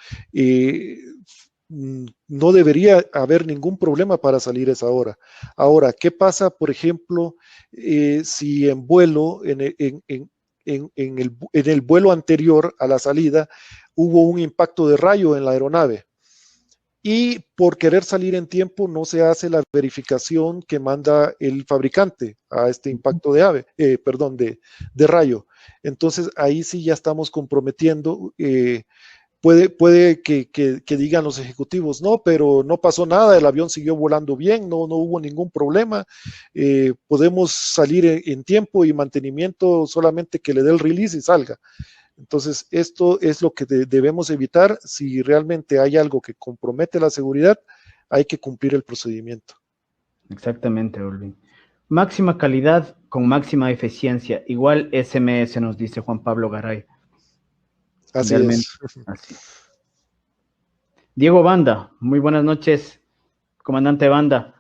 Speaker 2: no debería haber ningún problema para salir a esa hora. Ahora, ¿qué pasa, por ejemplo, si en vuelo, en el vuelo anterior a la salida, hubo un impacto de rayo en la aeronave? Y por querer salir en tiempo no se hace la verificación que manda el fabricante a este impacto de rayo. Entonces ahí sí ya estamos comprometiendo puede que digan los ejecutivos, no, pero no pasó nada, el avión siguió volando bien, no hubo ningún problema, podemos salir en tiempo y mantenimiento solamente que le dé el release y salga. Entonces, esto es lo que debemos evitar. Si realmente hay algo que compromete la seguridad, hay que cumplir el procedimiento.
Speaker 1: Exactamente, Olvin. Máxima calidad con máxima eficiencia, igual SMS, nos dice Juan Pablo Garay.
Speaker 2: Así
Speaker 1: Realmente,
Speaker 2: es.
Speaker 1: así. Diego Banda, muy buenas noches, comandante Banda.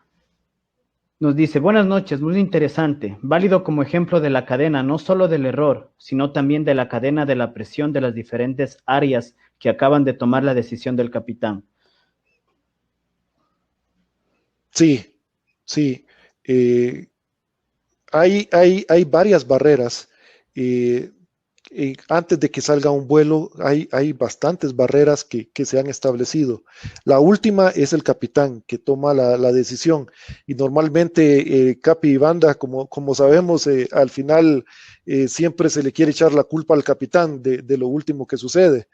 Speaker 1: Nos dice, buenas noches, muy interesante, válido como ejemplo de la cadena, no solo del error, sino también de la cadena de la presión de las diferentes áreas que acaban de tomar la decisión del capitán.
Speaker 2: Sí, sí. Hay varias barreras. Antes de que salga un vuelo, hay bastantes barreras que se han establecido. La última es el capitán que toma la decisión y normalmente Capi y Banda, como sabemos, al final siempre se le quiere echar la culpa al capitán de lo último que sucede.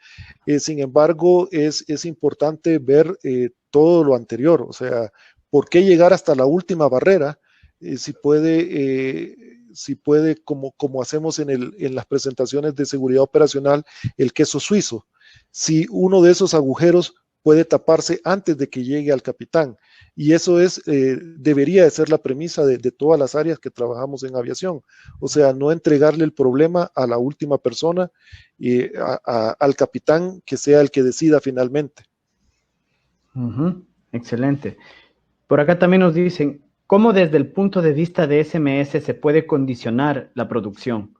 Speaker 2: Sin embargo, es importante ver todo lo anterior, o sea, ¿por qué llegar hasta la última barrera? Si puede como hacemos en las presentaciones de seguridad operacional, el queso suizo. Si uno de esos agujeros puede taparse antes de que llegue al capitán. Y eso debería de ser la premisa de todas las áreas que trabajamos en aviación. O sea, no entregarle el problema a la última persona, al capitán, que sea el que decida finalmente.
Speaker 1: Excelente. Por acá también nos dicen, ¿cómo desde el punto de vista de SMS se puede condicionar la producción?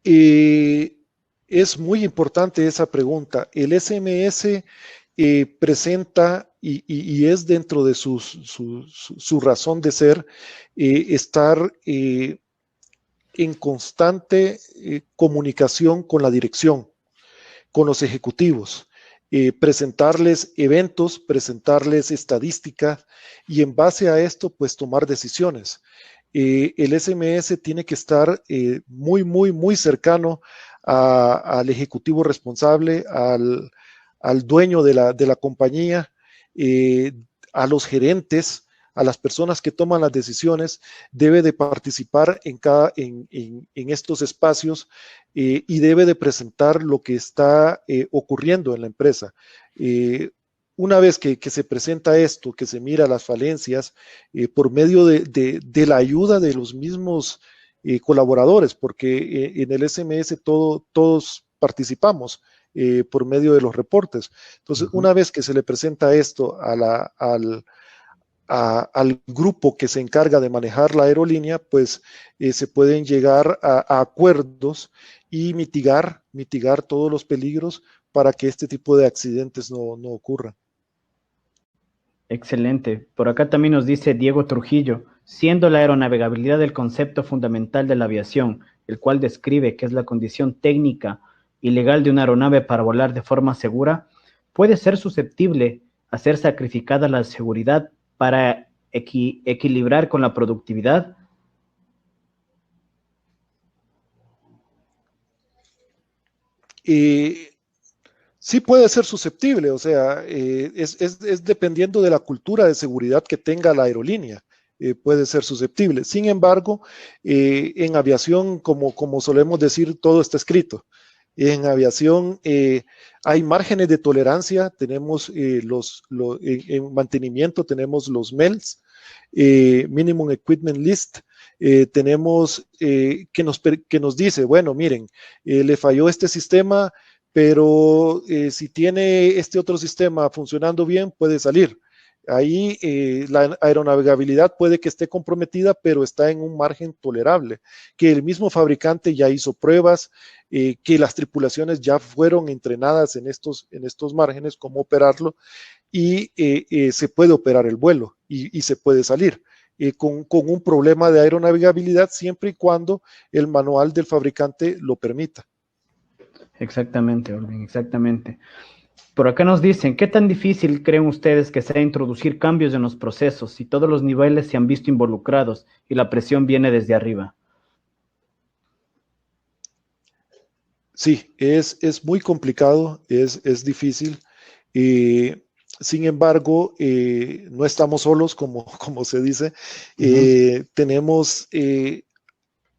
Speaker 2: Es muy importante esa pregunta. El SMS presenta y es dentro de su razón de ser estar en constante comunicación con la dirección, con los ejecutivos. Presentarles eventos, presentarles estadística y en base a esto, pues tomar decisiones. El SMS tiene que estar muy cercano al ejecutivo responsable, al dueño de la compañía, a los gerentes, a las personas que toman las decisiones, debe de participar en estos espacios y debe de presentar lo que está ocurriendo en la empresa. Una vez que se presenta esto, que se mira las falencias por medio de la ayuda de los mismos colaboradores, porque en el SMS todos participamos por medio de los reportes. Entonces, una vez que se le presenta esto al grupo que se encarga de manejar la aerolínea, pues se pueden llegar a acuerdos y mitigar todos los peligros para que este tipo de accidentes no ocurran.
Speaker 1: Excelente. Por acá también nos dice Diego Trujillo, siendo la aeronavegabilidad el concepto fundamental de la aviación, el cual describe que es la condición técnica y legal de una aeronave para volar de forma segura, puede ser susceptible a ser sacrificada la seguridad para equilibrar con la productividad.
Speaker 2: Sí puede ser susceptible, o sea, es dependiendo de la cultura de seguridad que tenga la aerolínea, puede ser susceptible. Sin embargo, en aviación, como solemos decir, todo está escrito. En aviación hay márgenes de tolerancia, tenemos en mantenimiento tenemos los MELS, Minimum Equipment List, tenemos que nos dice, bueno, miren, le falló este sistema, pero si tiene este otro sistema funcionando bien, puede salir. Ahí la aeronavegabilidad puede que esté comprometida, pero está en un margen tolerable, que el mismo fabricante ya hizo pruebas, que las tripulaciones ya fueron entrenadas en estos márgenes, cómo operarlo, y se puede operar el vuelo y se puede salir. Con un problema de aeronavegabilidad siempre y cuando el manual del fabricante lo permita.
Speaker 1: Exactamente, Olvin, exactamente. Por acá nos dicen, ¿qué tan difícil creen ustedes que sea introducir cambios en los procesos si todos los niveles se han visto involucrados y la presión viene desde arriba?
Speaker 2: Sí, es muy complicado, es difícil. eh, Sin embargo, no estamos solos, como, como se dice.
Speaker 1: Ujú.
Speaker 2: Tenemos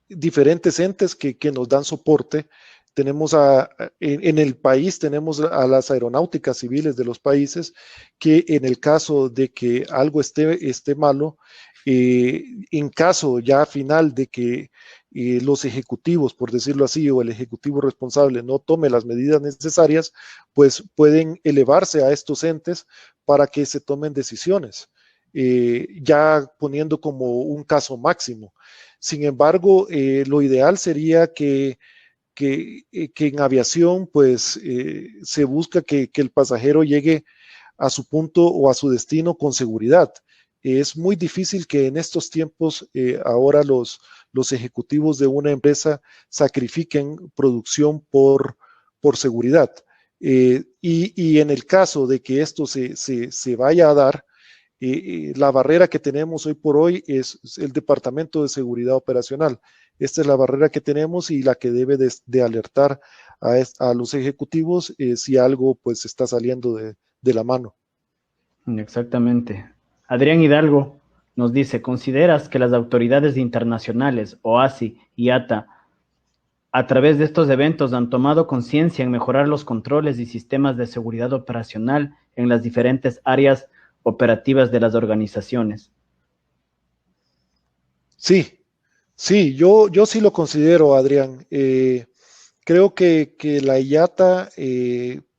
Speaker 2: diferentes entes que nos dan soporte. Tenemos en el país, tenemos a las aeronáuticas civiles de los países que en el caso de que algo esté malo, en caso ya final de que los ejecutivos, por decirlo así, o el ejecutivo responsable no tome las medidas necesarias, pues pueden elevarse a estos entes para que se tomen decisiones, ya poniendo como un caso máximo. Sin embargo, lo ideal sería que en aviación pues se busca que el pasajero llegue a su punto o a su destino con seguridad. Es muy difícil que en estos tiempos ahora los ejecutivos de una empresa sacrifiquen producción por seguridad. Y en el caso de que esto se vaya a dar, la barrera que tenemos hoy por hoy es el Departamento de Seguridad Operacional. Esta es la barrera que tenemos y la que debe de alertar a los ejecutivos si algo pues está saliendo de la mano.
Speaker 1: Exactamente. Adrián Hidalgo nos dice, ¿consideras que las autoridades internacionales, OASI y ATA, a través de estos eventos han tomado conciencia en mejorar los controles y sistemas de seguridad operacional en las diferentes áreas operativas de las organizaciones?
Speaker 2: Sí, sí, yo sí lo considero, Adrián. Creo que la IATA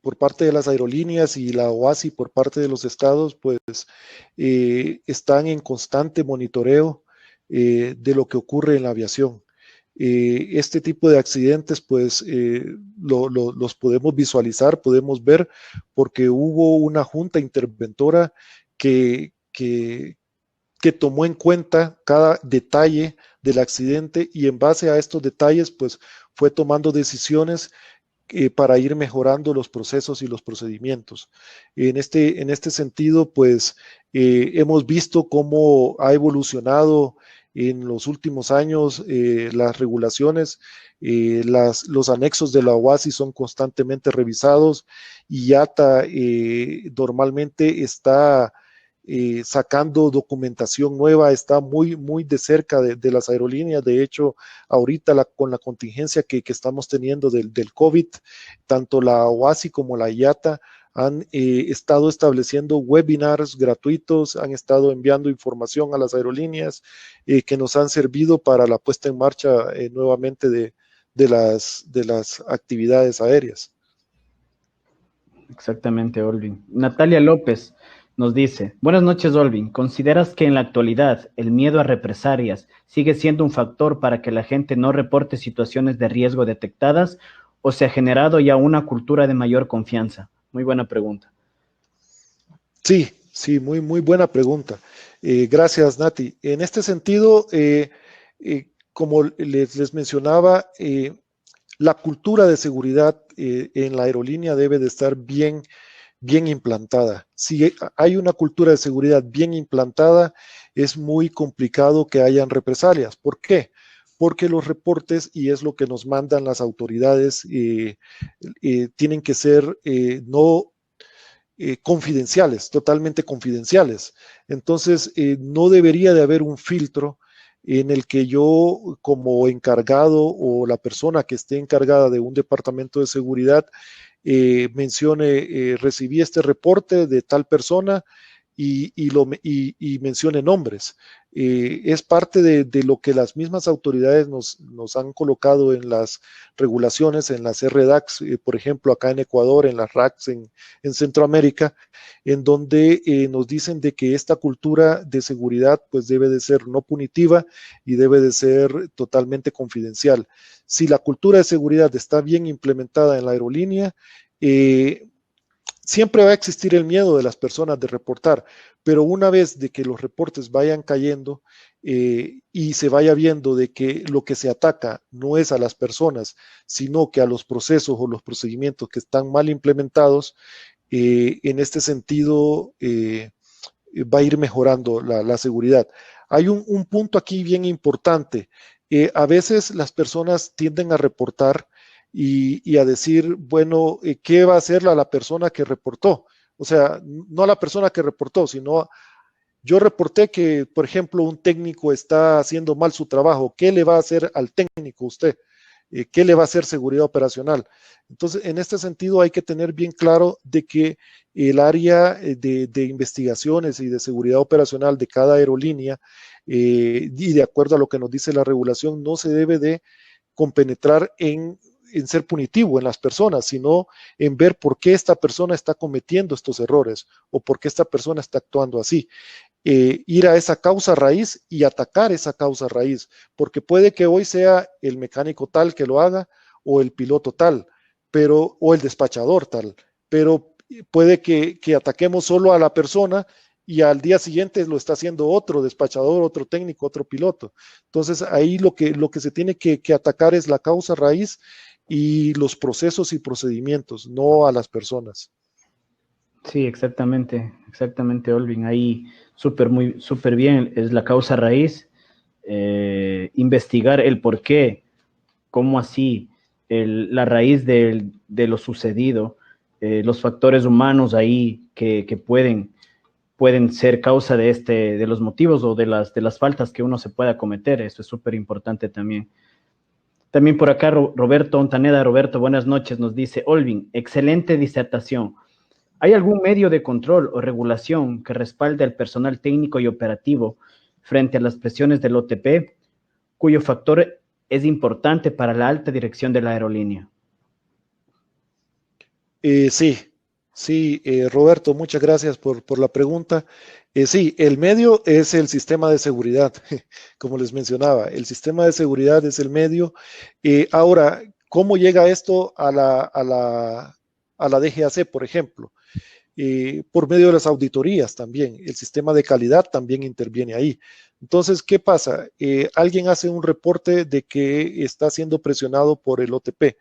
Speaker 2: por parte de las aerolíneas y la OASI por parte de los estados, pues están en constante monitoreo de lo que ocurre en la aviación. Este tipo de accidentes, pues los podemos visualizar, podemos ver, porque hubo una junta interventora que tomó en cuenta cada detalle del accidente y en base a estos detalles, pues fue tomando decisiones para ir mejorando los procesos y los procedimientos. En este sentido, pues hemos visto cómo ha evolucionado en los últimos años las regulaciones, los anexos de la OASI son constantemente revisados y IATA normalmente está sacando documentación nueva, está muy de cerca de las aerolíneas. De hecho, ahorita con la contingencia que estamos teniendo del COVID, tanto la OASI como la IATA han estado estableciendo webinars gratuitos, han estado enviando información a las aerolíneas que nos han servido para la puesta en marcha nuevamente de las actividades aéreas.
Speaker 1: Exactamente, Olvin. Natalia López nos dice, buenas noches, Olvin. ¿Consideras que en la actualidad el miedo a represalias sigue siendo un factor para que la gente no reporte situaciones de riesgo detectadas o se ha generado ya una cultura de mayor confianza? Muy buena pregunta.
Speaker 2: Sí, sí, muy buena pregunta. Gracias, Nati. En este sentido, como les mencionaba, la cultura de seguridad en la aerolínea debe de estar bien implantada. Si hay una cultura de seguridad bien implantada, es muy complicado que hayan represalias. ¿Por qué? Porque los reportes, y es lo que nos mandan las autoridades, tienen que ser no confidenciales, totalmente confidenciales. Entonces, no debería de haber un filtro en el que yo como encargado o la persona que esté encargada de un departamento de seguridad mencione, recibí este reporte de tal persona y mencione nombres. Es parte de lo que las mismas autoridades nos han colocado en las regulaciones, en las RDACs, por ejemplo, acá en Ecuador, en las RACs en Centroamérica, en donde nos dicen de que esta cultura de seguridad pues debe de ser no punitiva y debe de ser totalmente confidencial. Si la cultura de seguridad está bien implementada en la aerolínea, siempre va a existir el miedo de las personas de reportar, pero una vez de que los reportes vayan cayendo y se vaya viendo de que lo que se ataca no es a las personas, sino que a los procesos o los procedimientos que están mal implementados, en este sentido va a ir mejorando la seguridad. Hay un punto aquí bien importante. A veces las personas tienden a reportar y a decir, bueno, ¿qué va a hacer la persona que reportó? O sea, no a la persona que reportó, sino yo reporté que, por ejemplo, un técnico está haciendo mal su trabajo. ¿Qué le va a hacer al técnico usted? ¿Qué le va a hacer seguridad operacional? Entonces, en este sentido hay que tener bien claro de que el área de investigaciones y de seguridad operacional de cada aerolínea, y de acuerdo a lo que nos dice la regulación, no se debe de compenetrar en ser punitivo en las personas, sino en ver por qué esta persona está cometiendo estos errores o por qué esta persona está actuando así. Ir a esa causa raíz y atacar esa causa raíz, porque puede que hoy sea el mecánico tal que lo haga o el piloto tal, pero o el despachador tal, pero puede que ataquemos solo a la persona y al día siguiente lo está haciendo otro despachador, otro técnico, otro piloto. Entonces ahí lo que se tiene que atacar es la causa raíz y los procesos y procedimientos, no a las personas.
Speaker 1: Sí, exactamente, Olvin. Ahí súper bien, es la causa raíz, investigar el por qué, cómo así, la raíz de lo sucedido, los factores humanos ahí que pueden ser causa de los motivos o de las faltas que uno se pueda cometer. Eso es súper importante también. También por acá Roberto Ontaneda. Roberto, buenas noches, nos dice, Olvin, excelente disertación. ¿Hay algún medio de control o regulación que respalde al personal técnico y operativo frente a las presiones del OTP, cuyo factor es importante para la alta dirección de la aerolínea?
Speaker 2: Sí, Roberto, muchas gracias por la pregunta. Sí, el medio es el sistema de seguridad, como les mencionaba, el sistema de seguridad es el medio. Ahora, ¿cómo llega esto a la DGAC, por ejemplo? Por medio de las auditorías también, el sistema de calidad también interviene ahí. Entonces, ¿qué pasa? Alguien hace un reporte de que está siendo presionado por el OTP.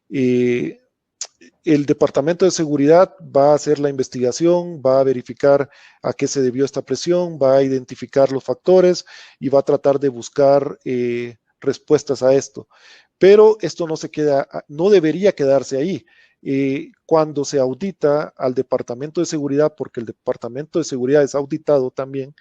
Speaker 2: El Departamento de Seguridad va a hacer la investigación, va a verificar a qué se debió esta presión, va a identificar los factores y va a tratar de buscar respuestas a esto. Pero esto no debería quedarse ahí. Cuando se audita al Departamento de Seguridad, porque el Departamento de Seguridad es auditado también,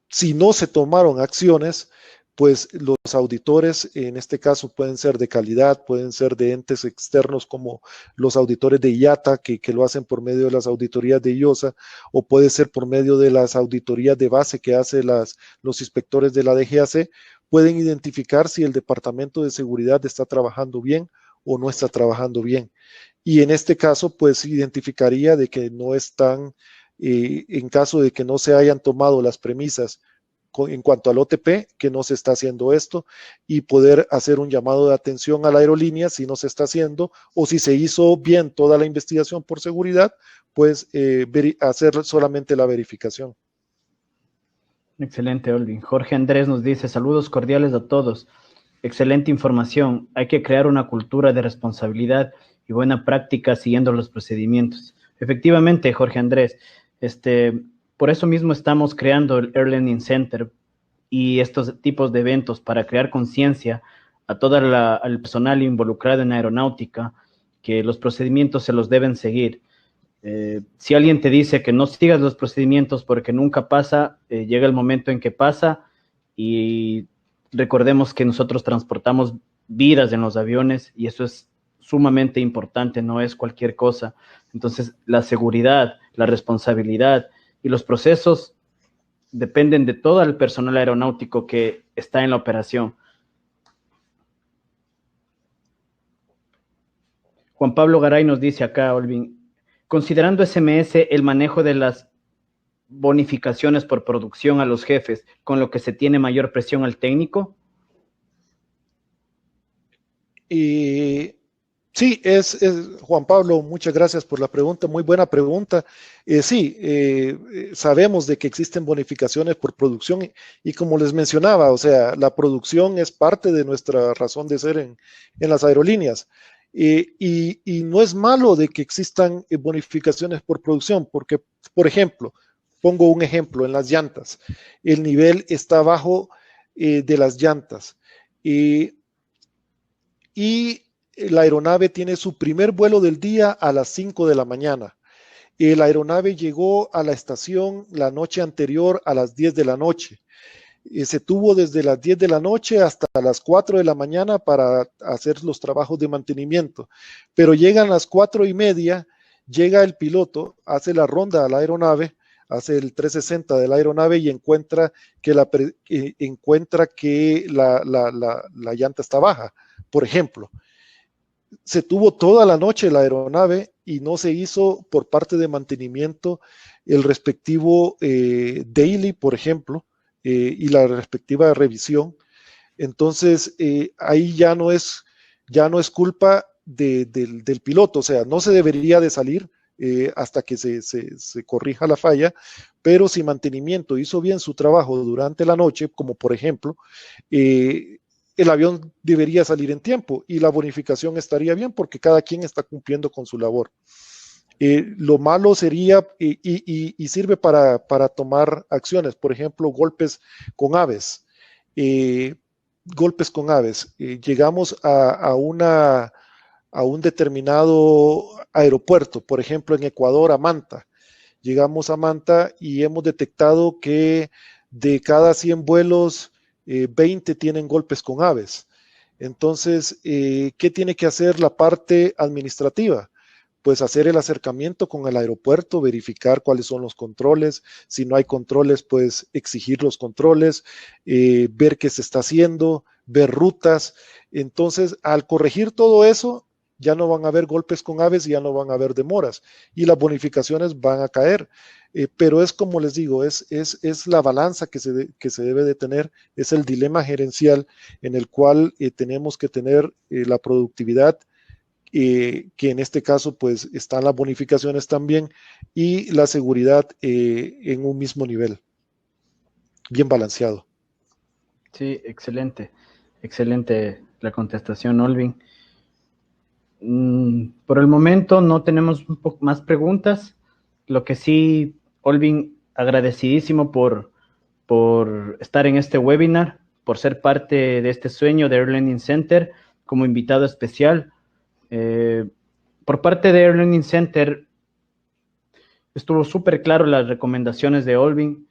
Speaker 2: si no se tomaron acciones, pues los auditores, en este caso, pueden ser de calidad, pueden ser de entes externos como los auditores de IATA, que lo hacen por medio de las auditorías de IOSA, o puede ser por medio de las auditorías de base que hacen los inspectores de la DGAC, pueden identificar si el Departamento de Seguridad está trabajando bien o no está trabajando bien. Y en este caso, pues identificaría de que no están, en caso de que no se hayan tomado las premisas en cuanto al OTP, que no se está haciendo esto, y poder hacer un llamado de atención a la aerolínea si no se está haciendo, o si se hizo bien toda la investigación por seguridad, pues hacer solamente la verificación.
Speaker 1: Excelente, Olvin. Jorge Andrés nos dice, saludos cordiales a todos. Excelente información. Hay que crear una cultura de responsabilidad y buena práctica siguiendo los procedimientos. Efectivamente, Jorge Andrés, por eso mismo estamos creando el Air Learning Center y estos tipos de eventos para crear conciencia a al personal involucrado en aeronáutica, que los procedimientos se los deben seguir. Si alguien te dice que no sigas los procedimientos porque nunca pasa, llega el momento en que pasa, y recordemos que nosotros transportamos vidas en los aviones y eso es sumamente importante, no es cualquier cosa. Entonces, la seguridad, la responsabilidad y los procesos dependen de todo el personal aeronáutico que está en la operación. Juan Pablo Garay nos dice acá, Olvin, considerando SMS el manejo de las bonificaciones por producción a los jefes, con lo que se tiene mayor presión al técnico.
Speaker 2: Sí, Juan Pablo, muchas gracias por la pregunta, muy buena pregunta. Sí, sabemos de que existen bonificaciones por producción y como les mencionaba, o sea, la producción es parte de nuestra razón de ser en las aerolíneas. Y no es malo de que existan bonificaciones por producción, porque, por ejemplo, pongo un ejemplo en las llantas, el nivel está bajo de las llantas. y la aeronave tiene su primer vuelo del día a las 5 de la mañana. La aeronave llegó a la estación la noche anterior a las 10 de la noche. Se tuvo desde las 10 de la noche hasta las 4 de la mañana para hacer los trabajos de mantenimiento. Pero llegan las 4:30, llega el piloto, hace la ronda a la aeronave, hace el 360 de la aeronave y encuentra que la llanta está baja, por ejemplo. Se tuvo toda la noche la aeronave y no se hizo por parte de mantenimiento el respectivo daily, por ejemplo, y la respectiva revisión. Entonces, ahí ya no es culpa del piloto, o sea, no se debería de salir hasta que se corrija la falla, pero si mantenimiento hizo bien su trabajo durante la noche, como por ejemplo, el avión debería salir en tiempo y la bonificación estaría bien porque cada quien está cumpliendo con su labor. Lo malo sería, y sirve para tomar acciones, por ejemplo, golpes con aves. Llegamos a un determinado aeropuerto, por ejemplo, en Ecuador, a Manta. Llegamos a Manta y hemos detectado que de cada 100 vuelos, 20 tienen golpes con aves. Entonces, ¿qué tiene que hacer la parte administrativa? Pues hacer el acercamiento con el aeropuerto, verificar cuáles son los controles, si no hay controles, pues exigir los controles, ver qué se está haciendo, ver rutas. Entonces, al corregir todo eso, ya no van a haber golpes con aves y ya no van a haber demoras y las bonificaciones van a caer. Pero es como les digo, es la balanza que se debe de tener, es el dilema gerencial en el cual tenemos que tener la productividad, que en este caso pues están las bonificaciones también y la seguridad en un mismo nivel, bien balanceado.
Speaker 1: Sí, excelente, excelente la contestación, Olvin. Por el momento no tenemos un poco más preguntas. Lo que sí, Olvin, agradecidísimo por estar en este webinar, por ser parte de este sueño de Air Learning Center como invitado especial. Por parte de Air Learning Center, estuvo súper claro las recomendaciones de Olvin,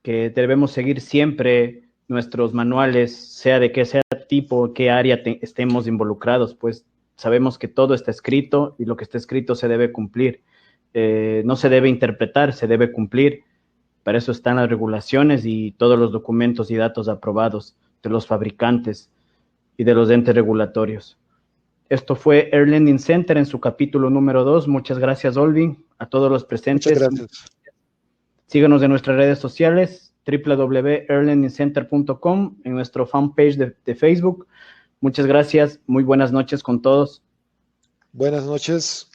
Speaker 1: que debemos seguir siempre nuestros manuales, sea de qué sea tipo, qué área estemos involucrados, pues sabemos que todo está escrito y lo que está escrito se debe cumplir. No se debe interpretar, se debe cumplir. Para eso están las regulaciones y todos los documentos y datos aprobados de los fabricantes y de los entes regulatorios. Esto fue Air Learning Center en su capítulo número 2. Muchas gracias, Olvin, a todos los presentes.
Speaker 2: Muchas gracias.
Speaker 1: Síganos en nuestras redes sociales, www.airlearningcenter.com, en nuestro fanpage de Facebook. Muchas gracias, muy buenas noches con todos.
Speaker 2: Buenas noches.